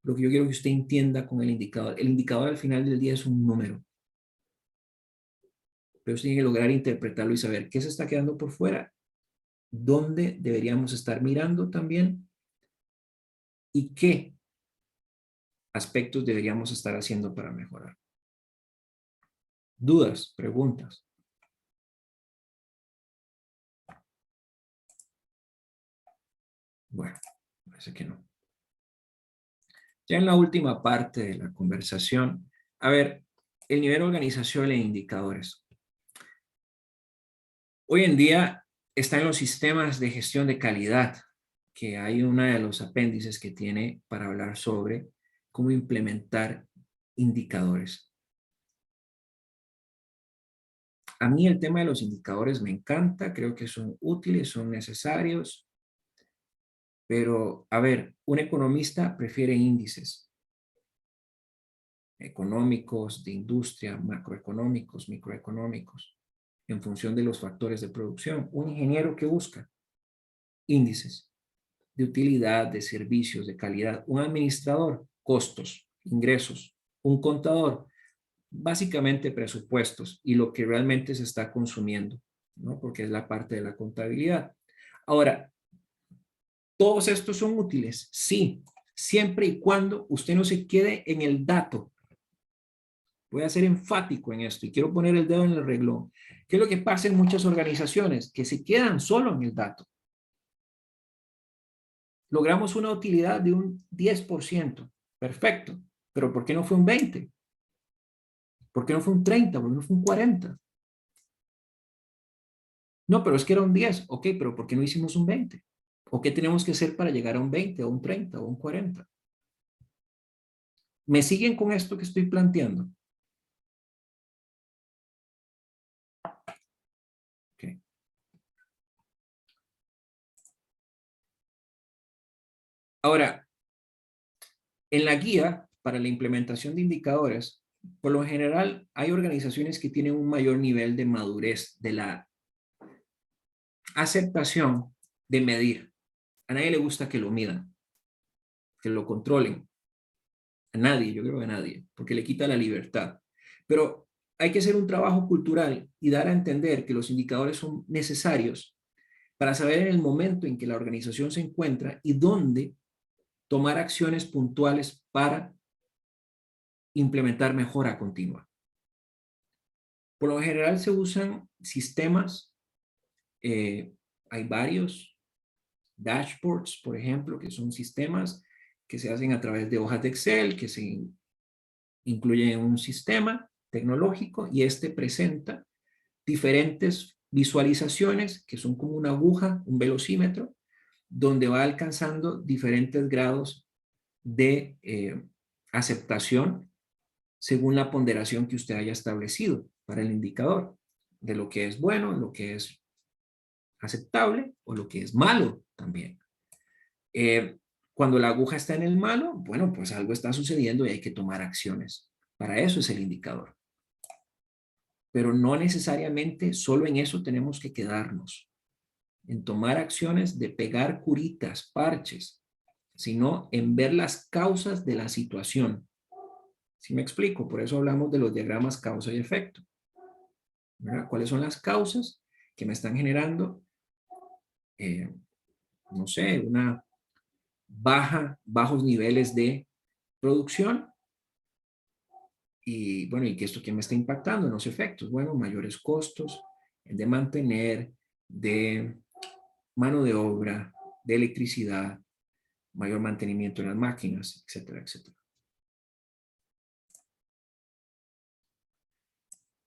Lo que yo quiero que usted entienda con el indicador. El indicador al final del día es un número. Pero usted tiene que lograr interpretarlo y saber qué se está quedando por fuera, dónde deberíamos estar mirando también y qué aspectos deberíamos estar haciendo para mejorar. ¿Dudas? ¿Preguntas? Bueno, parece que no. Ya en la última parte de la conversación, a ver, el nivel organizacional e indicadores. Hoy en día está en los sistemas de gestión de calidad que hay uno de los apéndices que tiene para hablar sobre cómo implementar indicadores. A mí el tema de los indicadores me encanta, creo que son útiles, son necesarios, pero a ver, un economista prefiere índices económicos, de industria, macroeconómicos, microeconómicos, en función de los factores de producción. Un ingeniero que busca índices de utilidad, de servicios, de calidad. Un administrador, costos, ingresos. Un contador, básicamente presupuestos y lo que realmente se está consumiendo, ¿no? Porque es la parte de la contabilidad. Ahora, ¿todos estos son útiles? Sí, siempre y cuando usted no se quede en el dato. Voy a ser enfático en esto y quiero poner el dedo en el renglón. ¿Qué es lo que pasa en muchas organizaciones? Que se quedan solo en el dato. Logramos una utilidad de un 10%. Perfecto. Pero ¿por qué no fue un 20%? ¿Por qué no fue un 30%? ¿Por qué no fue un 40%? No, pero es que era un 10%. Ok, pero ¿por qué no hicimos un 20%? ¿O qué tenemos que hacer para llegar a un 20%, o un 30%, o un 40%? ¿Me siguen con esto que estoy planteando? Okay. Ahora, en la guía para la implementación de indicadores, por lo general hay organizaciones que tienen un mayor nivel de madurez de la aceptación de medir. A nadie le gusta que lo midan, que lo controlen. A nadie, yo creo que a nadie, porque le quita la libertad. Pero hay que hacer un trabajo cultural y dar a entender que los indicadores son necesarios para saber en el momento en que la organización se encuentra y dónde tomar acciones puntuales para implementar mejora continua. Por lo general se usan sistemas, hay varios, dashboards, por ejemplo, que son sistemas que se hacen a través de hojas de Excel, que se incluyen en un sistema tecnológico y este presenta diferentes visualizaciones que son como una aguja, un velocímetro, donde va alcanzando diferentes grados de aceptación según la ponderación que usted haya establecido para el indicador, de lo que es bueno, lo que es aceptable o lo que es malo también. Cuando la aguja está en el malo, bueno, pues algo está sucediendo y hay que tomar acciones. Para eso es el indicador. Pero no necesariamente solo en eso tenemos que quedarnos, en tomar acciones de pegar curitas, parches, sino en ver las causas de la situación. ¿Sí me explico? Por eso hablamos de los diagramas causa y efecto. ¿Verdad? ¿Cuáles son las causas que me están generando, no sé, bajos niveles de producción? Y bueno, ¿y qué esto qué me está impactando en los efectos? Bueno, mayores costos de mantener, de mano de obra, de electricidad, mayor mantenimiento en las máquinas, etcétera, etcétera.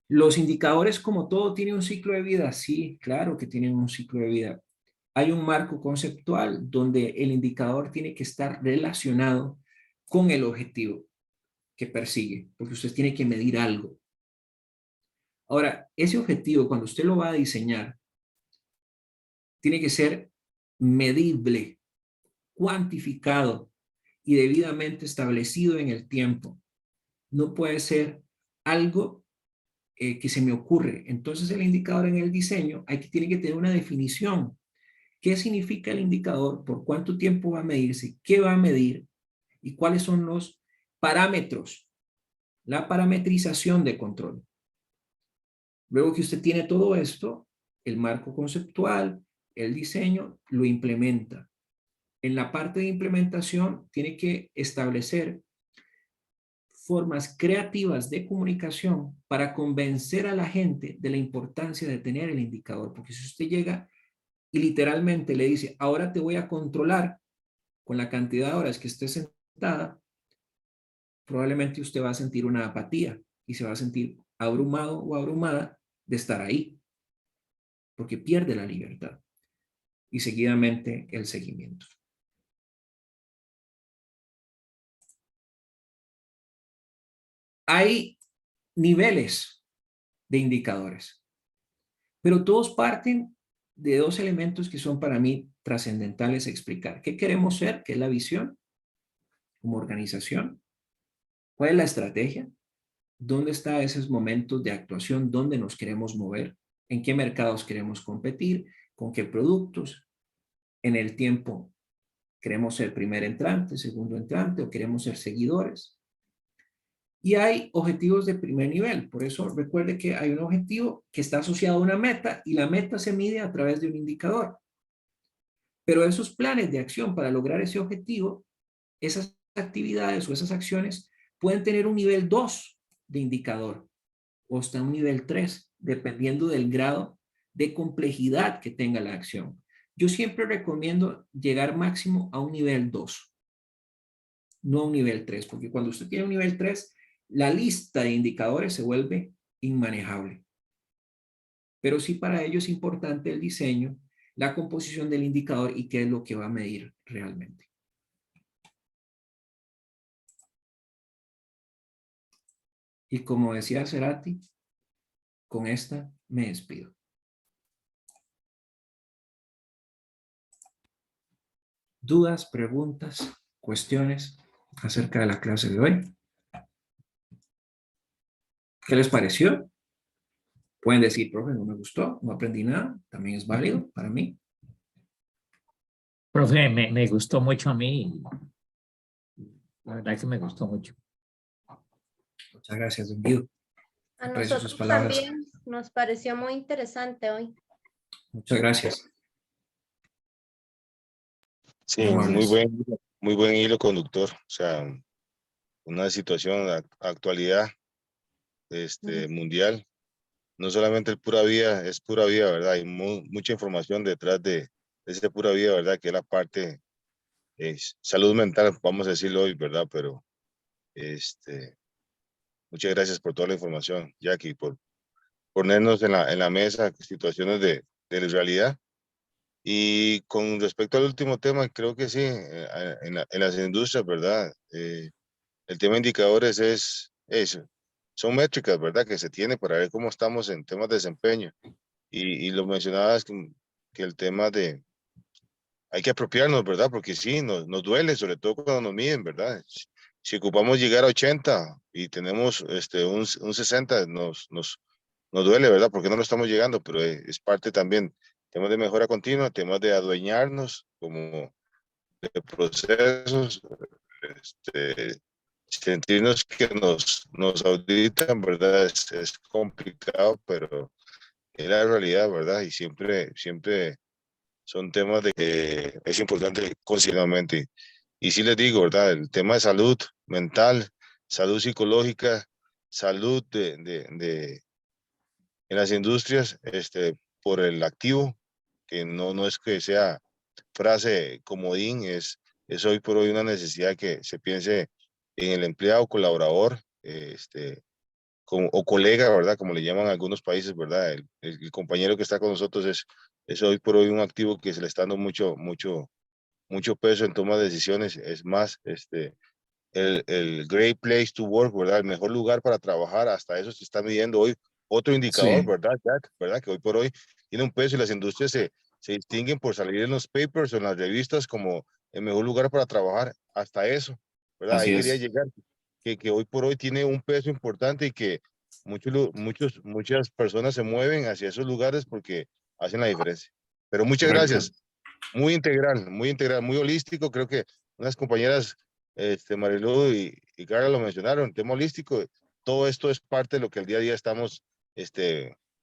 Los indicadores, como todo, tienen un ciclo de vida. Sí, claro que tienen un ciclo de vida. Hay un marco conceptual donde el indicador tiene que estar relacionado con el objetivo que persigue, porque usted tiene que medir algo. Ahora, ese objetivo, cuando usted lo va a diseñar, tiene que ser medible, cuantificado y debidamente establecido en el tiempo. No puede ser algo que se me ocurre. Entonces el indicador en el diseño tiene que tener una definición. ¿Qué significa el indicador? ¿Por cuánto tiempo va a medirse? ¿Qué va a medir? ¿Y cuáles son los parámetros? La parametrización de control. Luego que usted tiene todo esto, el marco conceptual, el diseño, lo implementa. En la parte de implementación tiene que establecer formas creativas de comunicación para convencer a la gente de la importancia de tener el indicador. Porque si usted llega y literalmente le dice, ahora te voy a controlar con la cantidad de horas que esté sentada, probablemente usted va a sentir una apatía y se va a sentir abrumado o abrumada de estar ahí, porque pierde la libertad. y seguidamente el seguimiento. Hay niveles de indicadores, pero todos parten de dos elementos que son para mí trascendentales a explicar. ¿Qué queremos ser? ¿Qué es la visión como organización? ¿Cuál es la estrategia? ¿Dónde están esos momentos de actuación? ¿Dónde nos queremos mover? ¿En qué mercados queremos competir? ¿Con qué productos? ¿En el tiempo queremos ser primer entrante, segundo entrante o queremos ser seguidores? Y hay objetivos de primer nivel. Por eso recuerde que hay un objetivo que está asociado a una meta y la meta se mide a través de un indicador. Pero esos planes de acción para lograr ese objetivo, esas actividades o esas acciones pueden tener un nivel 2 de indicador o hasta un nivel 3, dependiendo del grado de complejidad que tenga la acción. Yo siempre recomiendo llegar máximo a un nivel 2, no a un nivel 3, porque cuando usted tiene un nivel 3, la lista de indicadores se vuelve inmanejable. Pero sí, para ello es importante el diseño, la composición del indicador y qué es lo que va a medir realmente. Y como decía Cerati, con esta me despido. ¿Dudas, preguntas, cuestiones acerca de la clase de hoy? ¿Qué les pareció? Pueden decir, profe, no me gustó, no aprendí nada. También es válido para mí. Profe, me gustó mucho a mí. La verdad que me gustó mucho. Muchas gracias, don Guido. A Aprecio sus nosotros palabras. también nos pareció muy interesante hoy. Muchas gracias. Sí, Muy amables. muy buen hilo conductor. O sea, una situación, actualidad mundial. No solamente el pura vida, es pura vida, ¿verdad? Hay mucha información detrás de ese pura vida, ¿verdad? Que es la parte salud mental, vamos a decirlo hoy, ¿verdad? Pero muchas gracias por toda la información, Jackie, por ponernos en la mesa situaciones de realidad. Y con respecto al último tema, creo que sí, en las industrias, ¿verdad? El tema de indicadores es eso. Son métricas, ¿verdad? Que se tiene para ver cómo estamos en temas de desempeño. Y lo mencionabas que el tema de, hay que apropiarnos, ¿verdad? Porque sí, nos duele, sobre todo cuando nos miden, ¿verdad? Si ocupamos llegar a 80 y tenemos un 60, nos duele, ¿verdad? Porque no lo estamos llegando, pero es parte también, temas de mejora continua, temas de adueñarnos como de procesos, sentirnos que nos auditan, ¿verdad? Es complicado, pero es la realidad, ¿verdad? Y siempre son temas de que es importante considerablemente. Y sí les digo, ¿verdad? El tema de salud mental, salud psicológica, salud en las industrias, por el activo, que no es que sea frase comodín, es hoy por hoy una necesidad que se piense en el empleado, colaborador, o colega, ¿verdad? Como le llaman a algunos países, ¿verdad? El compañero que está con nosotros es hoy por hoy un activo que se le está dando mucho peso en toma de decisiones. Es más, el great place to work, ¿verdad? El mejor lugar para trabajar, hasta eso se está midiendo hoy. Otro indicador, Sí, ¿verdad, Jack? ¿Verdad? Que hoy por hoy tiene un peso y las industrias se distinguen por salir en los papers o en las revistas como el mejor lugar para trabajar, hasta eso, ¿verdad? así Ahí quería es. llegar, que hoy por hoy tiene un peso importante y que muchas personas se mueven hacia esos lugares porque hacen la diferencia. Pero muchas Correcto. gracias. Muy integral, muy holístico. Creo que unas compañeras, Marilu y Carla lo mencionaron, el tema holístico. Todo esto es parte de lo que el día a día estamos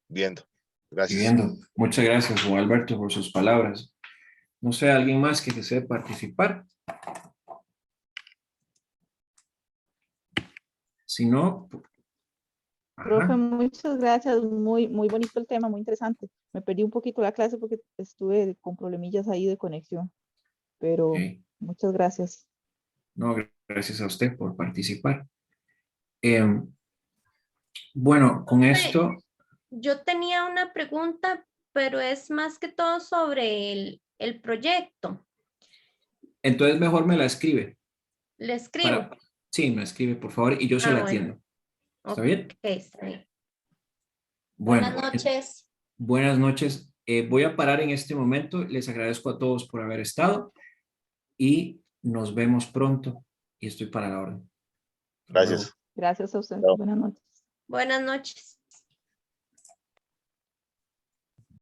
viendo. Gracias. Viviendo. Muchas gracias, Juan Alberto, por sus palabras. No sé, ¿alguien más que desee participar? Si no, Profe, ajá, muchas gracias, muy bonito el tema, muy interesante. Me perdí un poquito la clase porque estuve con problemillas ahí de conexión, pero ok. muchas gracias. No, gracias a usted por participar. Bueno, con esto, Yo tenía una pregunta, pero es más que todo sobre el proyecto. Entonces mejor me la escribe. Le escribo. Sí, me escribe, por favor, y yo se la Bueno. atiendo. ¿Está Ok, bien? está bien. Bueno, Buenas noches. buenas noches. Voy a parar en este momento. Les agradezco a todos por haber estado y nos vemos pronto. Y estoy para la orden. Hasta luego. Gracias. Gracias a usted. Chao. Buenas noches. Buenas noches.